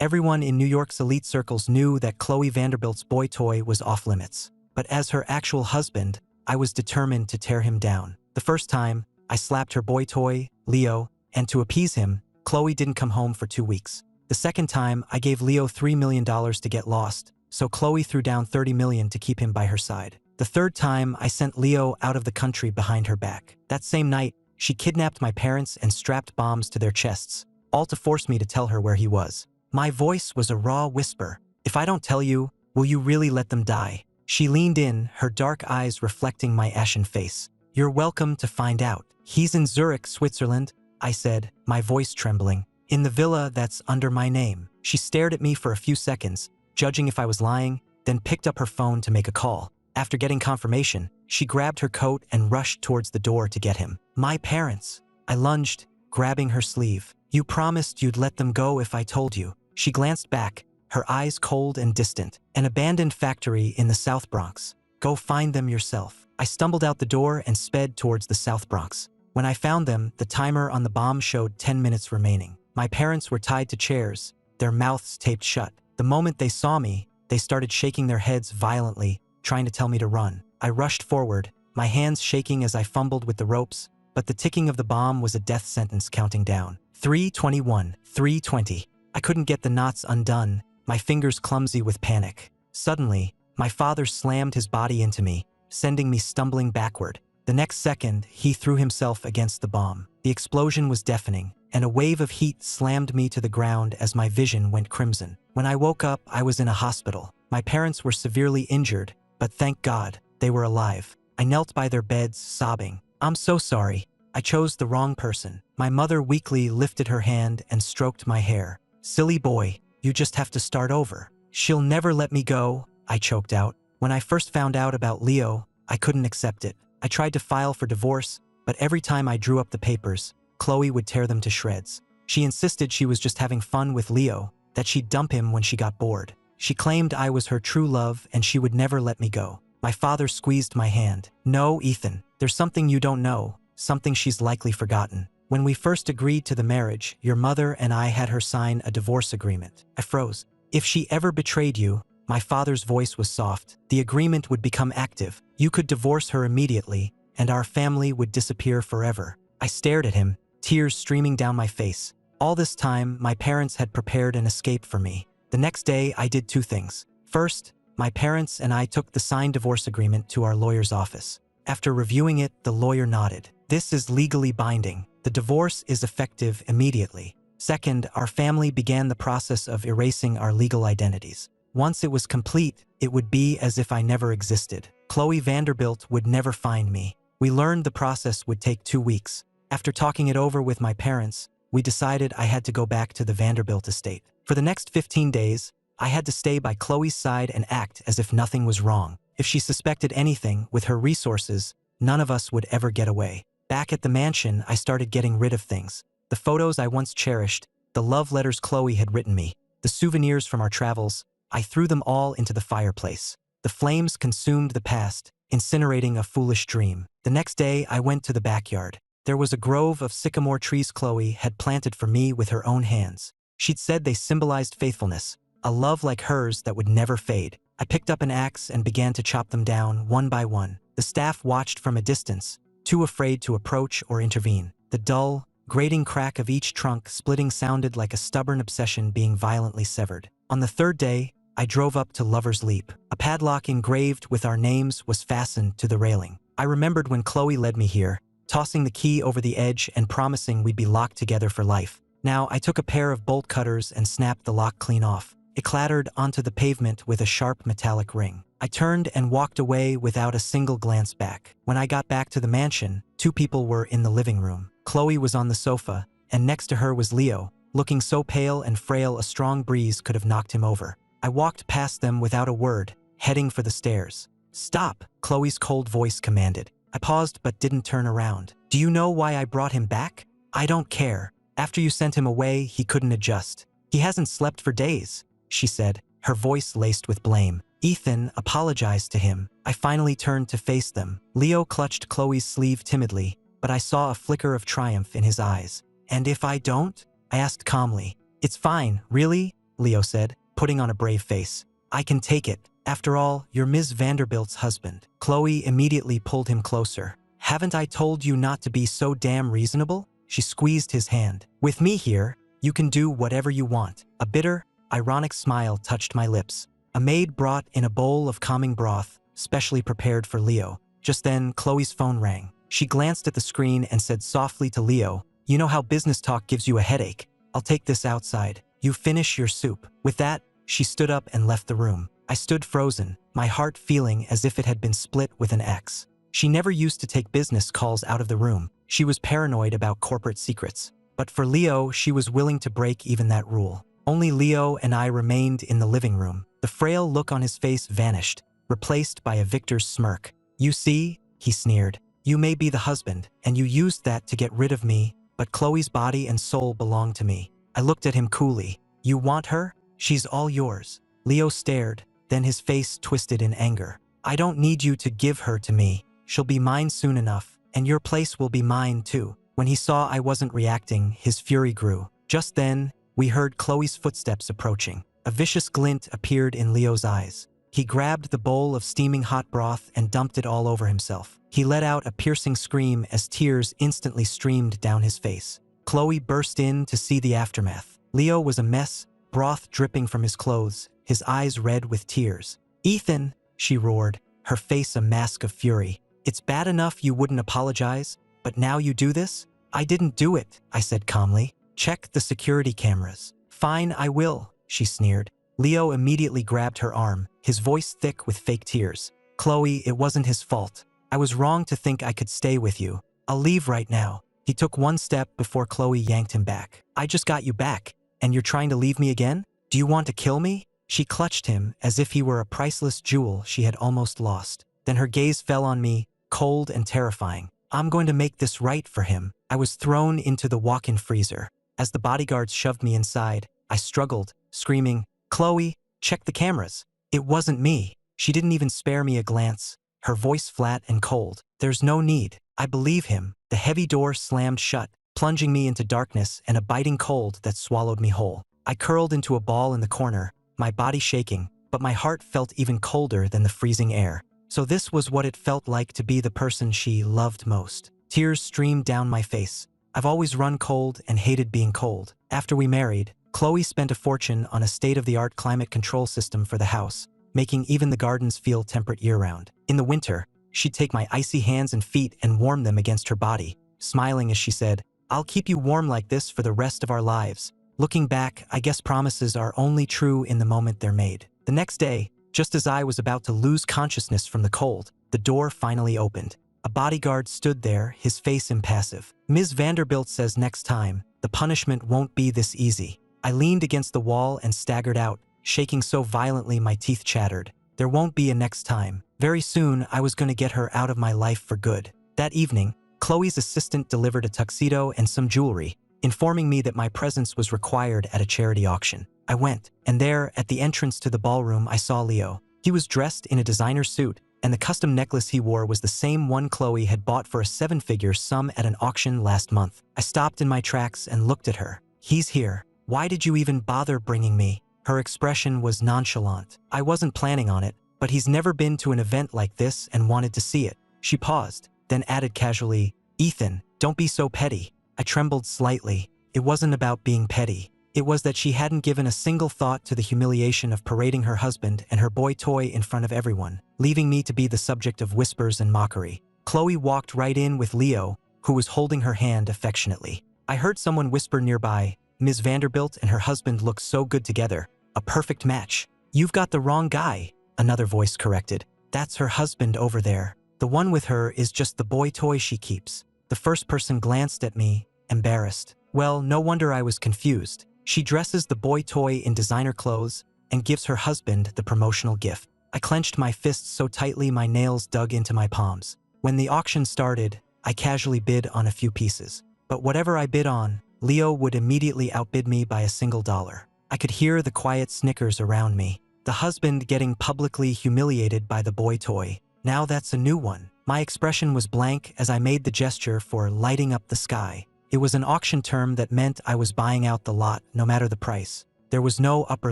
Everyone in New York's elite circles knew that Khloe Vanderbilt's boy toy was off limits. But as her actual husband, I was determined to tear him down. The first time, I slapped her boy toy, Leo, and to appease him, Khloe didn't come home for 2 weeks. The second time, I gave Leo $3 million to get lost, so Khloe threw down $30 million to keep him by her side. The third time, I sent Leo out of the country behind her back. That same night, she kidnapped my parents and strapped bombs to their chests, all to force me to tell her where he was. My voice was a raw whisper. If I don't tell you, will you really let them die? She leaned in, her dark eyes reflecting my ashen face. You're welcome to find out. He's in Zurich, Switzerland, I said, my voice trembling. In the villa that's under my name. She stared at me for a few seconds, judging if I was lying, then picked up her phone to make a call. After getting confirmation, she grabbed her coat and rushed towards the door to get him. My parents. I lunged, grabbing her sleeve. You promised you'd let them go if I told you. She glanced back, her eyes cold and distant. An abandoned factory in the South Bronx. Go find them yourself. I stumbled out the door and sped towards the South Bronx. When I found them, the timer on the bomb showed 10 minutes remaining. My parents were tied to chairs, their mouths taped shut. The moment they saw me, they started shaking their heads violently, trying to tell me to run. I rushed forward, my hands shaking as I fumbled with the ropes, but the ticking of the bomb was a death sentence counting down. 3:21, 3:20. I couldn't get the knots undone, my fingers clumsy with panic. Suddenly, my father slammed his body into me, sending me stumbling backward. The next second, he threw himself against the bomb. The explosion was deafening, and a wave of heat slammed me to the ground as my vision went crimson. When I woke up, I was in a hospital. My parents were severely injured, but thank God, they were alive. I knelt by their beds, sobbing. I'm so sorry. I chose the wrong person. My mother weakly lifted her hand and stroked my hair. Silly boy, you just have to start over. She'll never let me go, I choked out. When I first found out about Leo, I couldn't accept it. I tried to file for divorce, but every time I drew up the papers, Khloe would tear them to shreds. She insisted she was just having fun with Leo, that she'd dump him when she got bored. She claimed I was her true love and she would never let me go. My father squeezed my hand. No, Ethan, there's something you don't know, something she's likely forgotten. When we first agreed to the marriage, your mother and I had her sign a divorce agreement. I froze. If she ever betrayed you, my father's voice was soft, the agreement would become active. You could divorce her immediately, and our family would disappear forever. I stared at him, tears streaming down my face. All this time, my parents had prepared an escape for me. The next day, I did 2 things. First, my parents and I took the signed divorce agreement to our lawyer's office. After reviewing it, the lawyer nodded. This is legally binding. The divorce is effective immediately. Second, our family began the process of erasing our legal identities. Once it was complete, it would be as if I never existed. Khloe Vanderbilt would never find me. We learned the process would take 2 weeks. After talking it over with my parents, we decided I had to go back to the Vanderbilt estate. For the next 15 days, I had to stay by Khloe's side and act as if nothing was wrong. If she suspected anything, with her resources, none of us would ever get away. Back at the mansion, I started getting rid of things. The photos I once cherished, the love letters Khloe had written me, the souvenirs from our travels, I threw them all into the fireplace. The flames consumed the past, incinerating a foolish dream. The next day, I went to the backyard. There was a grove of sycamore trees Khloe had planted for me with her own hands. She'd said they symbolized faithfulness, a love like hers that would never fade. I picked up an axe and began to chop them down one by one. The staff watched from a distance, too afraid to approach or intervene. The dull, grating crack of each trunk splitting sounded like a stubborn obsession being violently severed. On the third day, I drove up to Lover's Leap. A padlock engraved with our names was fastened to the railing. I remembered when Khloe led me here, tossing the key over the edge and promising we'd be locked together for life. Now, I took a pair of bolt cutters and snapped the lock clean off. It clattered onto the pavement with a sharp metallic ring. I turned and walked away without a single glance back. When I got back to the mansion, 2 people were in the living room. Khloe was on the sofa, and next to her was Leo, looking so pale and frail a strong breeze could have knocked him over. I walked past them without a word, heading for the stairs. Stop, Khloe's cold voice commanded. I paused but didn't turn around. Do you know why I brought him back? I don't care. After you sent him away, he couldn't adjust. He hasn't slept for days, she said, her voice laced with blame. Ethan apologized to him. I finally turned to face them. Leo clutched Khloe's sleeve timidly, but I saw a flicker of triumph in his eyes. And if I don't? I asked calmly. It's fine, really? Leo said, putting on a brave face. I can take it. After all, you're Ms. Vanderbilt's husband. Khloe immediately pulled him closer. Haven't I told you not to be so damn reasonable? She squeezed his hand. With me here, you can do whatever you want. A bitter, ironic smile touched my lips. A maid brought in a bowl of calming broth, specially prepared for Leo. Just then, Khloe's phone rang. She glanced at the screen and said softly to Leo, "You know how business talk gives you a headache? I'll take this outside. You finish your soup." With that, she stood up and left the room. I stood frozen, my heart feeling as if it had been split with an axe. She never used to take business calls out of the room. She was paranoid about corporate secrets. But for Leo, she was willing to break even that rule. Only Leo and I remained in the living room. The frail look on his face vanished, replaced by a victor's smirk. "You see," he sneered, "you may be the husband, and you used that to get rid of me, but Khloe's body and soul belong to me." I looked at him coolly. "You want her? She's all yours." Leo stared, then his face twisted in anger. "I don't need you to give her to me. She'll be mine soon enough, and your place will be mine too." When he saw I wasn't reacting, his fury grew. Just then, we heard Khloe's footsteps approaching. A vicious glint appeared in Leo's eyes. He grabbed the bowl of steaming hot broth and dumped it all over himself. He let out a piercing scream as tears instantly streamed down his face. Khloe burst in to see the aftermath. Leo was a mess, broth dripping from his clothes, his eyes red with tears. "Ethan," she roared, her face a mask of fury. "It's bad enough you wouldn't apologize, but now you do this?" "I didn't do it," I said calmly. "Check the security cameras." "Fine, I will," she sneered. Leo immediately grabbed her arm, his voice thick with fake tears. "Khloe, it wasn't his fault. I was wrong to think I could stay with you. I'll leave right now." He took one step before Khloe yanked him back. "I just got you back, and you're trying to leave me again? Do you want to kill me?" She clutched him as if he were a priceless jewel she had almost lost. Then her gaze fell on me, cold and terrifying. "I'm going to make this right for him." I was thrown into the walk-in freezer. As the bodyguards shoved me inside, I struggled, screaming, "Khloe, check the cameras." It wasn't me. She didn't even spare me a glance, her voice flat and cold. "There's no need." I believe him. The heavy door slammed shut, plunging me into darkness and a biting cold that swallowed me whole. I curled into a ball in the corner, my body shaking, but my heart felt even colder than the freezing air. So this was what it felt like to be the person she loved most. Tears streamed down my face. I've always run cold and hated being cold. After we married, Khloe spent a fortune on a state-of-the-art climate control system for the house, making even the gardens feel temperate year-round. In the winter, she'd take my icy hands and feet and warm them against her body, smiling as she said, "I'll keep you warm like this for the rest of our lives." Looking back, I guess promises are only true in the moment they're made. The next day, just as I was about to lose consciousness from the cold, the door finally opened. A bodyguard stood there, his face impassive. "Ms. Vanderbilt says next time, the punishment won't be this easy." I leaned against the wall and staggered out, shaking so violently my teeth chattered. There won't be a next time. Very soon, I was going to get her out of my life for good. That evening, Khloe's assistant delivered a tuxedo and some jewelry, informing me that my presence was required at a charity auction. I went, and there, at the entrance to the ballroom, I saw Leo. He was dressed in a designer suit, and the custom necklace he wore was the same one Khloe had bought for a seven-figure sum at an auction last month. I stopped in my tracks and looked at her. "He's here. Why did you even bother bringing me?" Her expression was nonchalant. "I wasn't planning on it, but he's never been to an event like this and wanted to see it." She paused, then added casually, "Ethan, don't be so petty." I trembled slightly. It wasn't about being petty. It was that she hadn't given a single thought to the humiliation of parading her husband and her boy toy in front of everyone, leaving me to be the subject of whispers and mockery. Khloe walked right in with Leo, who was holding her hand affectionately. I heard someone whisper nearby, "Ms. Vanderbilt and her husband look so good together. A perfect match." "You've got the wrong guy," another voice corrected. "That's her husband over there. The one with her is just the boy toy she keeps." The first person glanced at me, embarrassed. Well, no wonder I was confused. She dresses the boy toy in designer clothes and gives her husband the promotional gift. I clenched my fists so tightly my nails dug into my palms. When the auction started, I casually bid on a few pieces. But whatever I bid on, Leo would immediately outbid me by a single dollar. I could hear the quiet snickers around me. The husband getting publicly humiliated by the boy toy. Now that's a new one. My expression was blank as I made the gesture for lighting up the sky. It was an auction term that meant I was buying out the lot, no matter the price. There was no upper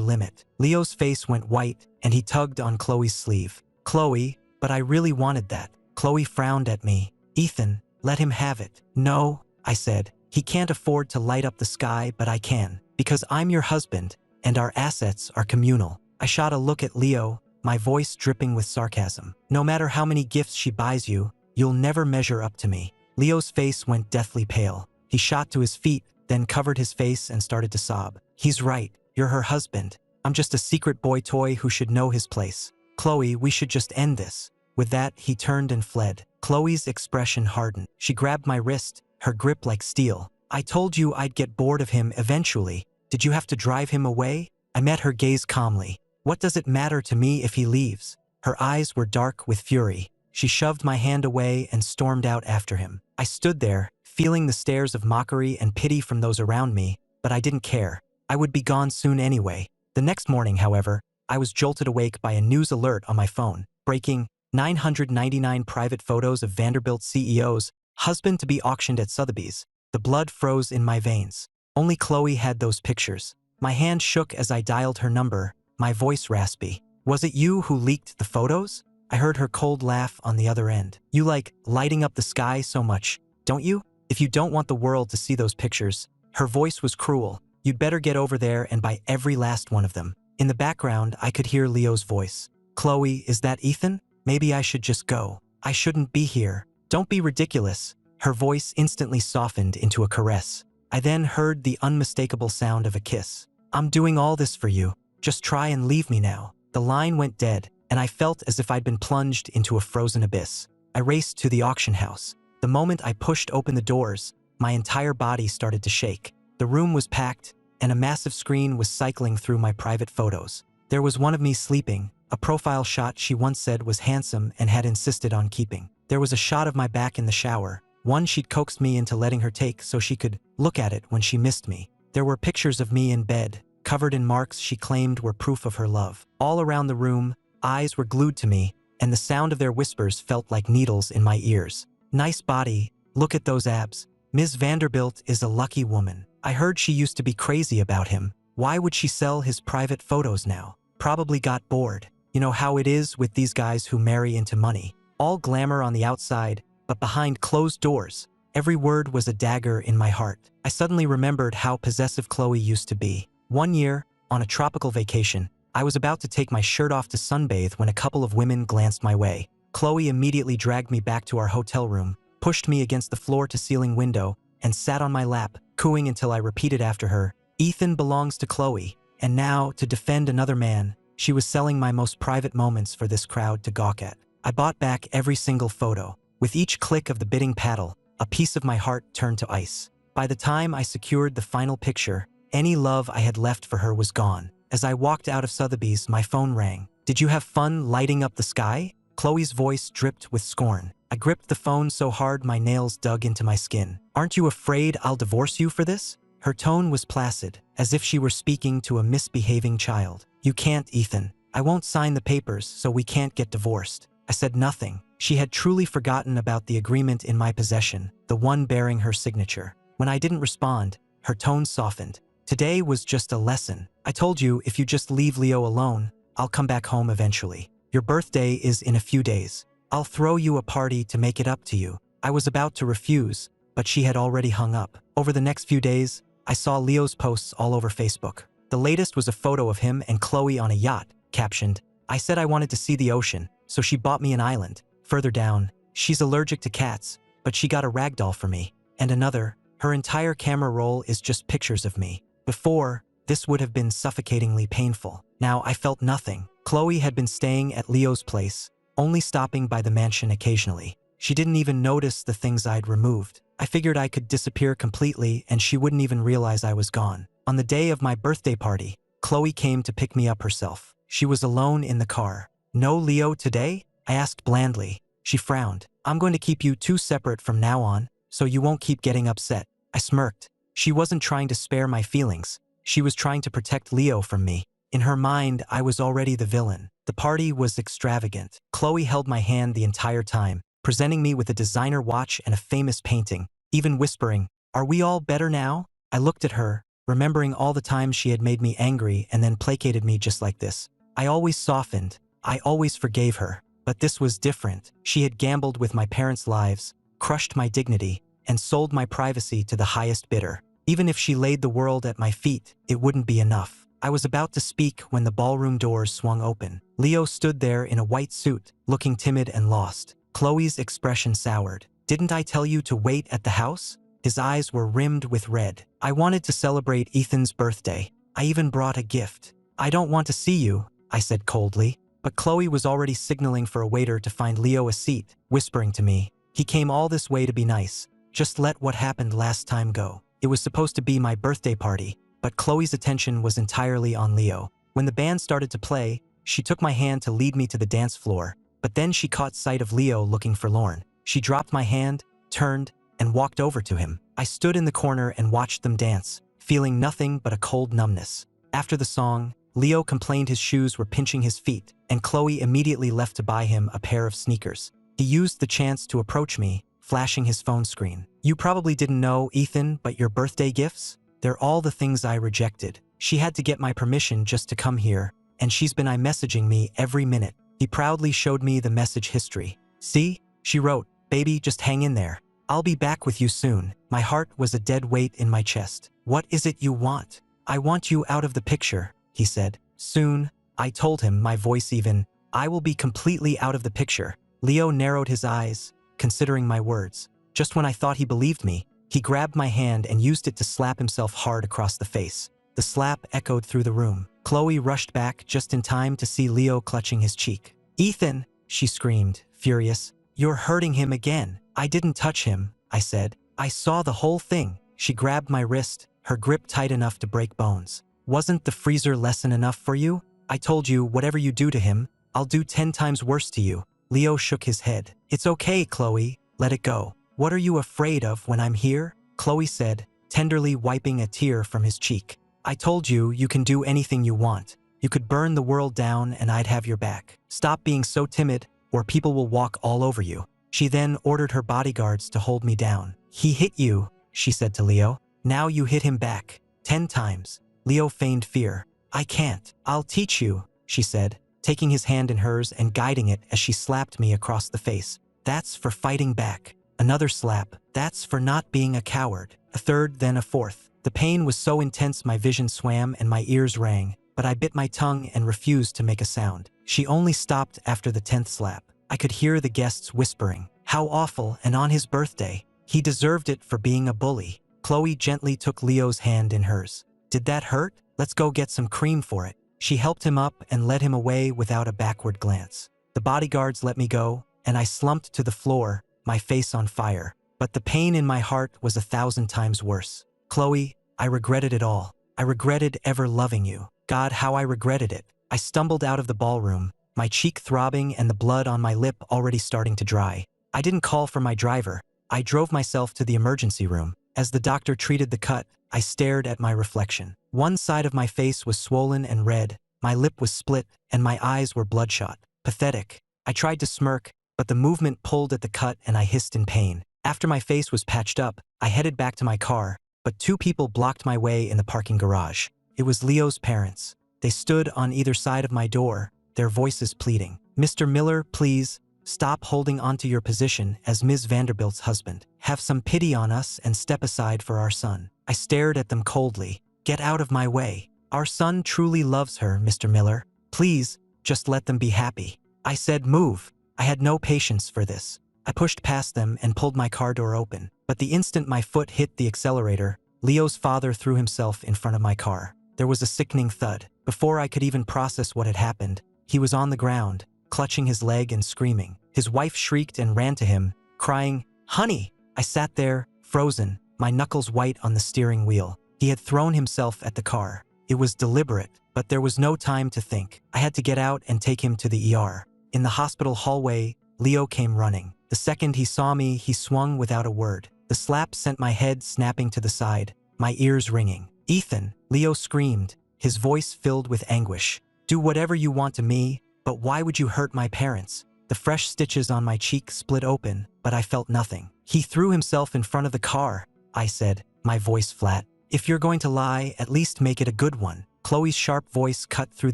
limit. Leo's face went white, and he tugged on Khloe's sleeve. Khloe, but I really wanted that. Khloe frowned at me. Ethan, let him have it. No, I said. He can't afford to light up the sky, but I can. Because I'm your husband, and our assets are communal. I shot a look at Leo, my voice dripping with sarcasm. No matter how many gifts she buys you, you'll never measure up to me. Leo's face went deathly pale. He shot to his feet, then covered his face and started to sob. He's right. You're her husband. I'm just a secret boy toy who should know his place. Khloe, we should just end this. With that, he turned and fled. Khloe's expression hardened. She grabbed my wrist, her grip like steel. I told you I'd get bored of him eventually. Did you have to drive him away? I met her gaze calmly. What does it matter to me if he leaves? Her eyes were dark with fury. She shoved my hand away and stormed out after him. I stood there, feeling the stares of mockery and pity from those around me, but I didn't care. I would be gone soon anyway. The next morning, however, I was jolted awake by a news alert on my phone. Breaking, 999 private photos of Vanderbilt CEO's husband to be auctioned at Sotheby's. The blood froze in my veins. Only Khloe had those pictures. My hand shook as I dialed her number, my voice raspy. Was it you who leaked the photos? I heard her cold laugh on the other end. You like lighting up the sky so much, don't you? If you don't want the world to see those pictures. Her voice was cruel. You'd better get over there and buy every last one of them. In the background, I could hear Leo's voice. Khloe, is that Ethan? Maybe I should just go. I shouldn't be here. Don't be ridiculous. Her voice instantly softened into a caress. I then heard the unmistakable sound of a kiss. I'm doing all this for you. Just try and leave me now. The line went dead, and I felt as if I'd been plunged into a frozen abyss. I raced to the auction house. The moment I pushed open the doors, my entire body started to shake. The room was packed, and a massive screen was cycling through my private photos. There was one of me sleeping, a profile shot she once said was handsome and had insisted on keeping. There was a shot of my back in the shower, one she'd coaxed me into letting her take so she could look at it when she missed me. There were pictures of me in bed, covered in marks she claimed were proof of her love. All around the room, eyes were glued to me, and the sound of their whispers felt like needles in my ears. Nice body, look at those abs. Ms. Vanderbilt is a lucky woman. I heard she used to be crazy about him. Why would she sell his private photos now? Probably got bored. You know how it is with these guys who marry into money. All glamour on the outside, but behind closed doors. Every word was a dagger in my heart. I suddenly remembered how possessive Khloe used to be. One year, on a tropical vacation, I was about to take my shirt off to sunbathe when a couple of women glanced my way. Khloe immediately dragged me back to our hotel room, pushed me against the floor-to-ceiling window, and sat on my lap, cooing until I repeated after her, Ethan belongs to Khloe. And now, to defend another man, she was selling my most private moments for this crowd to gawk at. I bought back every single photo. With each click of the bidding paddle, a piece of my heart turned to ice. By the time I secured the final picture, any love I had left for her was gone. As I walked out of Sotheby's, my phone rang. Did you have fun lighting up the sky? Khloe's voice dripped with scorn. I gripped the phone so hard my nails dug into my skin. Aren't you afraid I'll divorce you for this? Her tone was placid, as if she were speaking to a misbehaving child. You can't, Ethan. I won't sign the papers, so we can't get divorced. I said nothing. She had truly forgotten about the agreement in my possession, the one bearing her signature. When I didn't respond, her tone softened. Today was just a lesson. I told you if you just leave Leo alone, I'll come back home eventually. Your birthday is in a few days. I'll throw you a party to make it up to you. I was about to refuse, but she had already hung up. Over the next few days, I saw Leo's posts all over Facebook. The latest was a photo of him and Khloe on a yacht, captioned, I said I wanted to see the ocean, so she bought me an island. Further down, she's allergic to cats, but she got a ragdoll for me. And another, her entire camera roll is just pictures of me. Before, this would have been suffocatingly painful. Now I felt nothing. Khloe had been staying at Leo's place, only stopping by the mansion occasionally. She didn't even notice the things I'd removed. I figured I could disappear completely and she wouldn't even realize I was gone. On the day of my birthday party, Khloe came to pick me up herself. She was alone in the car. No Leo today? I asked blandly. She frowned. I'm going to keep you two separate from now on, so you won't keep getting upset. I smirked. She wasn't trying to spare my feelings. She was trying to protect Leo from me. In her mind, I was already the villain. The party was extravagant. Khloe held my hand the entire time, presenting me with a designer watch and a famous painting, even whispering, "Are we all better now?" I looked at her, remembering all the times she had made me angry and then placated me just like this. I always softened. I always forgave her. But this was different. She had gambled with my parents' lives, crushed my dignity, and sold my privacy to the highest bidder. Even if she laid the world at my feet, it wouldn't be enough. I was about to speak when the ballroom doors swung open. Leo stood there in a white suit, looking timid and lost. Khloe's expression soured. "Didn't I tell you to wait at the house?" His eyes were rimmed with red. "I wanted to celebrate Ethan's birthday. I even brought a gift." "I don't want to see you," I said coldly. But Khloe was already signaling for a waiter to find Leo a seat, whispering to me, "He came all this way to be nice. Just let what happened last time go." It was supposed to be my birthday party, but Khloe's attention was entirely on Leo. When the band started to play, she took my hand to lead me to the dance floor, but then she caught sight of Leo looking forlorn. She dropped my hand, turned, and walked over to him. I stood in the corner and watched them dance, feeling nothing but a cold numbness. After the song, Leo complained his shoes were pinching his feet, and Khloe immediately left to buy him a pair of sneakers. He used the chance to approach me, flashing his phone screen. "You probably didn't know, Ethan, but your birthday gifts? They're all the things I rejected. She had to get my permission just to come here, and she's been iMessaging me every minute." He proudly showed me the message history. "See?" She wrote, "Baby, just hang in there. I'll be back with you soon." My heart was a dead weight in my chest. "What is it you want?" "I want you out of the picture," he said. "Soon," I told him, my voice even. "I will be completely out of the picture." Leo narrowed his eyes, considering my words. Just when I thought he believed me, he grabbed my hand and used it to slap himself hard across the face. The slap echoed through the room. Khloe rushed back just in time to see Leo clutching his cheek. "Ethan," she screamed, furious, "you're hurting him again." "I didn't touch him," I said. "I saw the whole thing." She grabbed my wrist, her grip tight enough to break bones. "Wasn't the freezer lesson enough for you? I told you, whatever you do to him, I'll do 10 times worse to you." Leo shook his head. "It's okay, Khloe. Let it go." "What are you afraid of when I'm here?" Khloe said, tenderly wiping a tear from his cheek. "I told you, you can do anything you want. You could burn the world down and I'd have your back. Stop being so timid, or people will walk all over you." She then ordered her bodyguards to hold me down. "He hit you," she said to Leo. "Now you hit him back. 10 times. Leo feigned fear. "I can't." "I'll teach you," she said, taking his hand in hers and guiding it as she slapped me across the face. "That's for fighting back." Another slap. "That's for not being a coward." A third, then a fourth. The pain was so intense my vision swam and my ears rang, but I bit my tongue and refused to make a sound. She only stopped after the 10th slap. I could hear the guests whispering, "How awful, and on his birthday. He deserved it for being a bully." Khloe gently took Leo's hand in hers. "Did that hurt? Let's go get some cream for it." She helped him up and led him away without a backward glance. The bodyguards let me go, and I slumped to the floor, my face on fire. But the pain in my heart was 1,000 times worse. "Khloe, I regretted it all. I regretted ever loving you. God, how I regretted it." I stumbled out of the ballroom, my cheek throbbing and the blood on my lip already starting to dry. I didn't call for my driver. I drove myself to the emergency room. As the doctor treated the cut, I stared at my reflection. One side of my face was swollen and red, my lip was split, and my eyes were bloodshot. Pathetic. I tried to smirk, but the movement pulled at the cut and I hissed in pain. After my face was patched up, I headed back to my car, but 2 people blocked my way in the parking garage. It was Leo's parents. They stood on either side of my door, their voices pleading. "Mr. Miller, please, stop holding onto your position as Ms. Vanderbilt's husband. Have some pity on us and step aside for our son." I stared at them coldly. "Get out of my way. Our son truly loves her, Mr. Miller. Please, just let them be happy." I said, "Move." I had no patience for this. I pushed past them and pulled my car door open. But the instant my foot hit the accelerator, Leo's father threw himself in front of my car. There was a sickening thud. Before I could even process what had happened, he was on the ground, clutching his leg and screaming. His wife shrieked and ran to him, crying, "Honey!" I sat there, frozen, my knuckles white on the steering wheel. He had thrown himself at the car. It was deliberate, but there was no time to think. I had to get out and take him to the ER. In the hospital hallway, Leo came running. The second he saw me, he swung without a word. The slap sent my head snapping to the side, my ears ringing. "Ethan!" Leo screamed, his voice filled with anguish. "Do whatever you want to me, but why would you hurt my parents?" The fresh stitches on my cheek split open, but I felt nothing. "He threw himself in front of the car," I said, my voice flat. If you're going to lie, at least make it a good one. Khloe's sharp voice cut through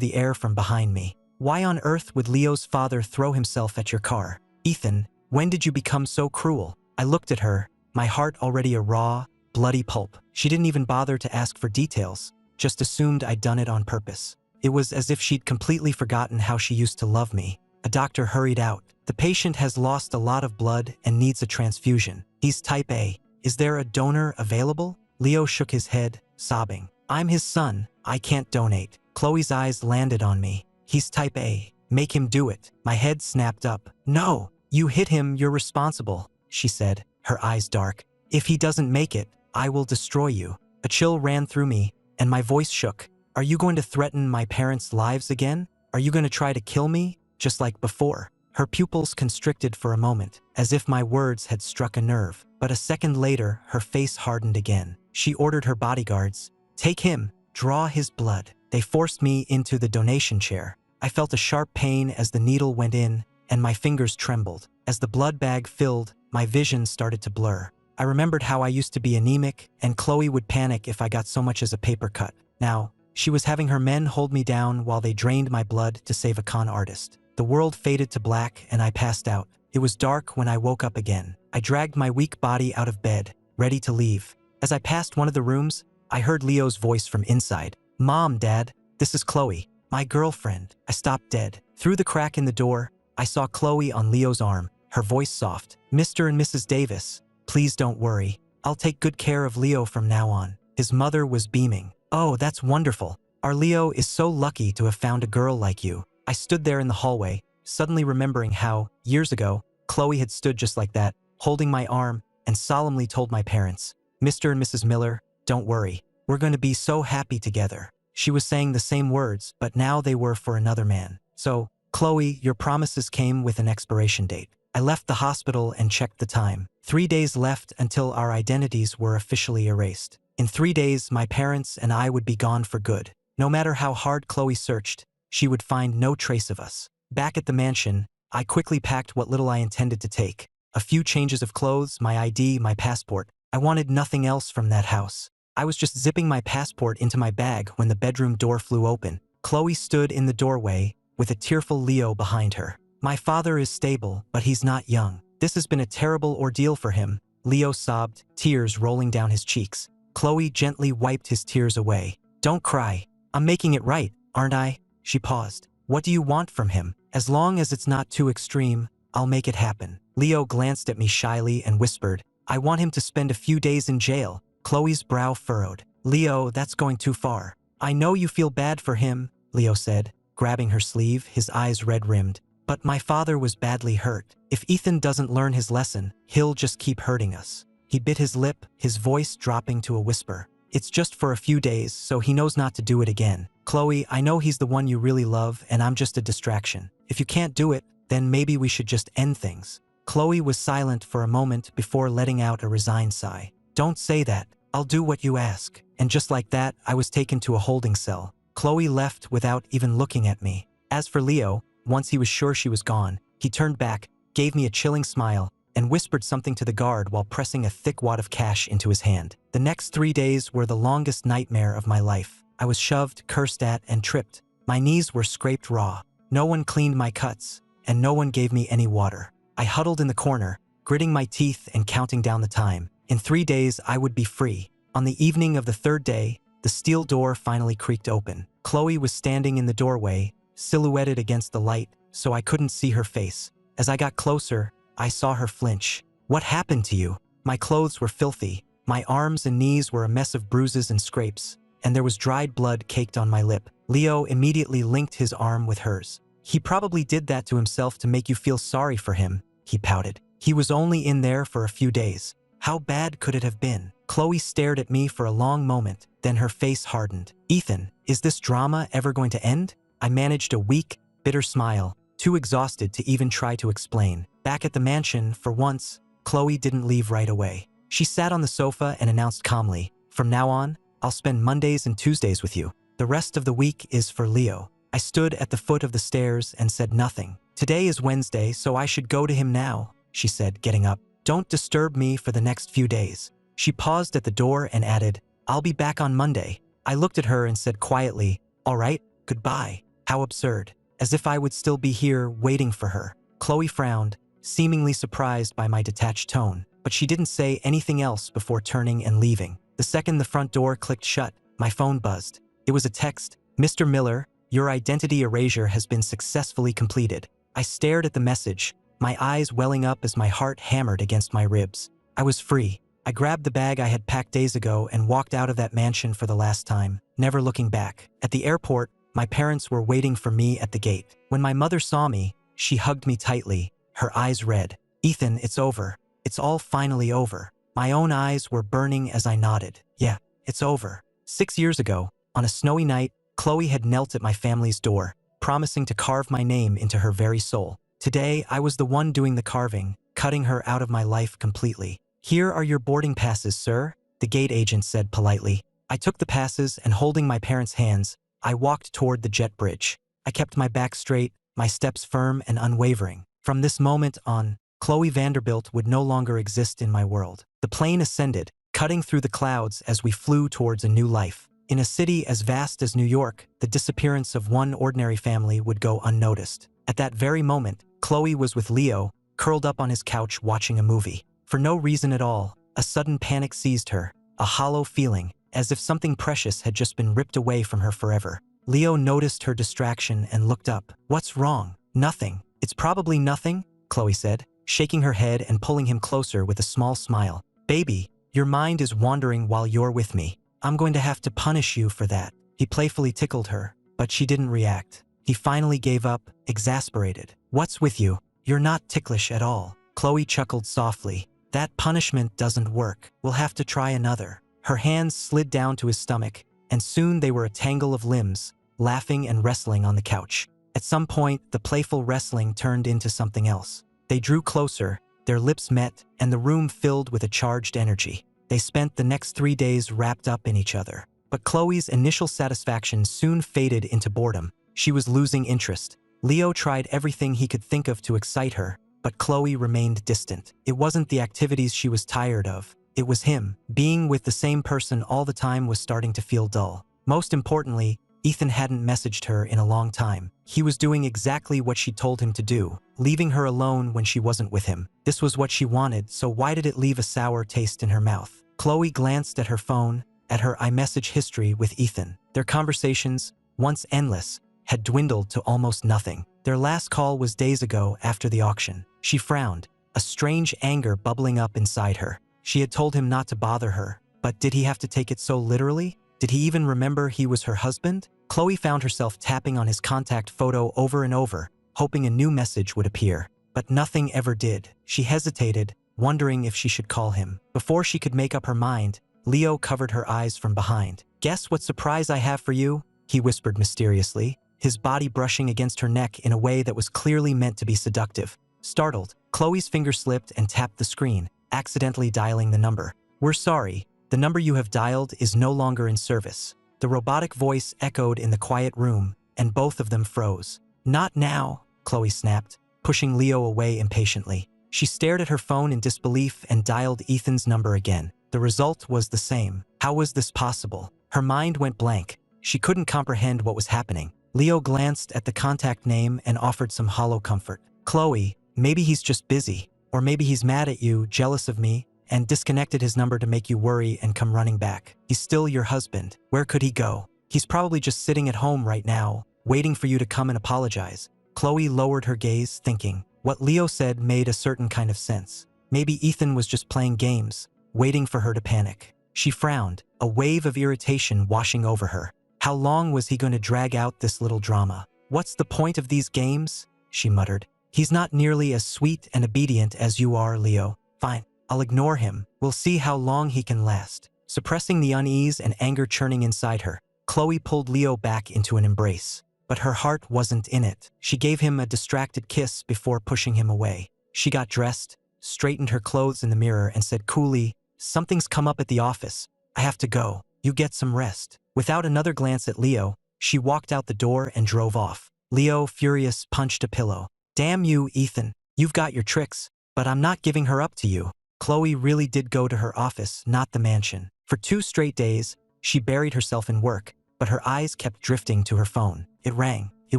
the air from behind me. Why on earth would Leo's father throw himself at your car? Ethan, when did you become so cruel? I looked at her, my heart already a raw, bloody pulp. She didn't even bother to ask for details, just assumed I'd done it on purpose. It was as if she'd completely forgotten how she used to love me. A doctor hurried out. The patient has lost a lot of blood and needs a transfusion. He's type A. Is there a donor available? Leo shook his head, sobbing. I'm his son. I can't donate. Khloe's eyes landed on me. He's type A. Make him do it. My head snapped up. No, you hit him, you're responsible, she said, her eyes dark. If he doesn't make it, I will destroy you. A chill ran through me, and my voice shook. Are you going to threaten my parents' lives again? Are you going to try to kill me, just like before? Her pupils constricted for a moment, as if my words had struck a nerve. But a second later, her face hardened again. She ordered her bodyguards, take him, draw his blood. They forced me into the donation chair. I felt a sharp pain as the needle went in, and my fingers trembled. As the blood bag filled, my vision started to blur. I remembered how I used to be anemic, and Khloe would panic if I got so much as a paper cut. Now, she was having her men hold me down while they drained my blood to save a con artist. The world faded to black, and I passed out. It was dark when I woke up again. I dragged my weak body out of bed, ready to leave. As I passed one of the rooms, I heard Leo's voice from inside. Mom, Dad, this is Khloe, my girlfriend. I stopped dead. Through the crack in the door, I saw Khloe on Leo's arm, her voice soft. Mr. and Mrs. Davis, please don't worry. I'll take good care of Leo from now on. His mother was beaming. Oh, that's wonderful. Our Leo is so lucky to have found a girl like you. I stood there in the hallway, suddenly remembering how, years ago, Khloe had stood just like that, holding my arm, and solemnly told my parents, Mr. and Mrs. Miller, don't worry. We're going to be so happy together. She was saying the same words, but now they were for another man. So, Khloe, your promises came with an expiration date. I left the hospital and checked the time. 3 days left until our identities were officially erased. In 3 days, my parents and I would be gone for good. No matter how hard Khloe searched, she would find no trace of us. Back at the mansion, I quickly packed what little I intended to take. A few changes of clothes, my ID, my passport. I wanted nothing else from that house. I was just zipping my passport into my bag when the bedroom door flew open. Khloe stood in the doorway, with a tearful Leo behind her. My father is stable, but he's not young. This has been a terrible ordeal for him, Leo sobbed, tears rolling down his cheeks. Khloe gently wiped his tears away. Don't cry. I'm making it right, aren't I? She paused. What do you want from him? As long as it's not too extreme, I'll make it happen. Leo glanced at me shyly and whispered, I want him to spend a few days in jail. Khloe's brow furrowed. Leo, that's going too far. I know you feel bad for him, Leo said, grabbing her sleeve, his eyes red-rimmed. But my father was badly hurt. If Ethan doesn't learn his lesson, he'll just keep hurting us. He bit his lip, his voice dropping to a whisper. It's just for a few days, so he knows not to do it again. Khloe, I know he's the one you really love, and I'm just a distraction. If you can't do it, then maybe we should just end things. Khloe was silent for a moment before letting out a resigned sigh. Don't say that. I'll do what you ask. And just like that, I was taken to a holding cell. Khloe left without even looking at me. As for Leo, once he was sure she was gone, he turned back, gave me a chilling smile, and whispered something to the guard while pressing a thick wad of cash into his hand. The next 3 days were the longest nightmare of my life. I was shoved, cursed at, and tripped. My knees were scraped raw. No one cleaned my cuts, and no one gave me any water. I huddled in the corner, gritting my teeth and counting down the time. In 3 days, I would be free. On the evening of the third day, the steel door finally creaked open. Khloe was standing in the doorway, silhouetted against the light, so I couldn't see her face. As I got closer, I saw her flinch. What happened to you? My clothes were filthy. My arms and knees were a mess of bruises and scrapes, and there was dried blood caked on my lip. Leo immediately linked his arm with hers. He probably did that to himself to make you feel sorry for him, he pouted. He was only in there for a few days. How bad could it have been? Khloe stared at me for a long moment, then her face hardened. Ethan, is this drama ever going to end? I managed a weak, bitter smile, too exhausted to even try to explain. Back at the mansion, for once, Khloe didn't leave right away. She sat on the sofa and announced calmly, from now on, I'll spend Mondays and Tuesdays with you. The rest of the week is for Leo. I stood at the foot of the stairs and said nothing. Today is Wednesday, so I should go to him now, she said, getting up. Don't disturb me for the next few days. She paused at the door and added, I'll be back on Monday. I looked at her and said quietly, all right, goodbye. How absurd. As if I would still be here waiting for her. Khloe frowned, seemingly surprised by my detached tone, but she didn't say anything else before turning and leaving. The second the front door clicked shut, my phone buzzed. It was a text. Mr. Miller, your identity erasure has been successfully completed. I stared at the message, my eyes welling up as my heart hammered against my ribs. I was free. I grabbed the bag I had packed days ago and walked out of that mansion for the last time, never looking back. At the airport, my parents were waiting for me at the gate. When my mother saw me, she hugged me tightly, her eyes red. Ethan, it's over. It's all finally over. My own eyes were burning as I nodded. Yeah, it's over. 6 years ago, on a snowy night, Khloe had knelt at my family's door, promising to carve my name into her very soul. Today, I was the one doing the carving, cutting her out of my life completely. Here are your boarding passes, sir, the gate agent said politely. I took the passes and holding my parents' hands, I walked toward the jet bridge. I kept my back straight, my steps firm and unwavering. From this moment on, Khloe Vanderbilt would no longer exist in my world. The plane ascended, cutting through the clouds as we flew towards a new life. In a city as vast as New York, the disappearance of one ordinary family would go unnoticed. At that very moment, Khloe was with Leo, curled up on his couch watching a movie. For no reason at all, a sudden panic seized her, a hollow feeling, as if something precious had just been ripped away from her forever. Leo noticed her distraction and looked up. What's wrong? Nothing. It's probably nothing, Khloe said, shaking her head and pulling him closer with a small smile. Baby, your mind is wandering while you're with me. I'm going to have to punish you for that. He playfully tickled her, but she didn't react. He finally gave up, exasperated. What's with you? You're not ticklish at all. Khloe chuckled softly. That punishment doesn't work. We'll have to try another. Her hands slid down to his stomach, and soon they were a tangle of limbs, laughing and wrestling on the couch. At some point, the playful wrestling turned into something else. They drew closer, their lips met, and the room filled with a charged energy. They spent the next 3 days wrapped up in each other. But Khloe's initial satisfaction soon faded into boredom. She was losing interest. Leo tried everything he could think of to excite her, but Khloe remained distant. It wasn't the activities she was tired of. It was him. Being with the same person all the time was starting to feel dull. Most importantly, Ethan hadn't messaged her in a long time. He was doing exactly what she told him to do, leaving her alone when she wasn't with him. This was what she wanted, so why did it leave a sour taste in her mouth? Khloe glanced at her phone, at her iMessage history with Ethan. Their conversations, once endless, had dwindled to almost nothing. Their last call was days ago after the auction. She frowned, a strange anger bubbling up inside her. She had told him not to bother her, but did he have to take it so literally? Did he even remember he was her husband? Khloe found herself tapping on his contact photo over and over, hoping a new message would appear. But nothing ever did. She hesitated, wondering if she should call him. Before she could make up her mind, Leo covered her eyes from behind. "Guess what surprise I have for you?" he whispered mysteriously, his body brushing against her neck in a way that was clearly meant to be seductive. Startled, Khloe's finger slipped and tapped the screen, accidentally dialing the number. "We're sorry. The number you have dialed is no longer in service." The robotic voice echoed in the quiet room, and both of them froze. "Not now," Khloe snapped, pushing Leo away impatiently. She stared at her phone in disbelief and dialed Ethan's number again. The result was the same. How was this possible? Her mind went blank. She couldn't comprehend what was happening. Leo glanced at the contact name and offered some hollow comfort. "Khloe, maybe he's just busy. Or maybe he's mad at you, jealous of me, and disconnected his number to make you worry and come running back. He's still your husband. Where could he go? He's probably just sitting at home right now, waiting for you to come and apologize." Khloe lowered her gaze, thinking. What Leo said made a certain kind of sense. Maybe Ethan was just playing games, waiting for her to panic. She frowned, a wave of irritation washing over her. How long was he going to drag out this little drama? "What's the point of these games?" she muttered. "He's not nearly as sweet and obedient as you are, Leo. Fine, I'll ignore him. We'll see how long he can last." Suppressing the unease and anger churning inside her, Khloe pulled Leo back into an embrace. But her heart wasn't in it. She gave him a distracted kiss before pushing him away. She got dressed, straightened her clothes in the mirror, and said coolly, "Something's come up at the office. I have to go. You get some rest." Without another glance at Leo, she walked out the door and drove off. Leo, furious, punched a pillow. "Damn you, Ethan. You've got your tricks, but I'm not giving her up to you." Khloe really did go to her office, not the mansion. For 2 straight days, she buried herself in work, but her eyes kept drifting to her phone. It rang. It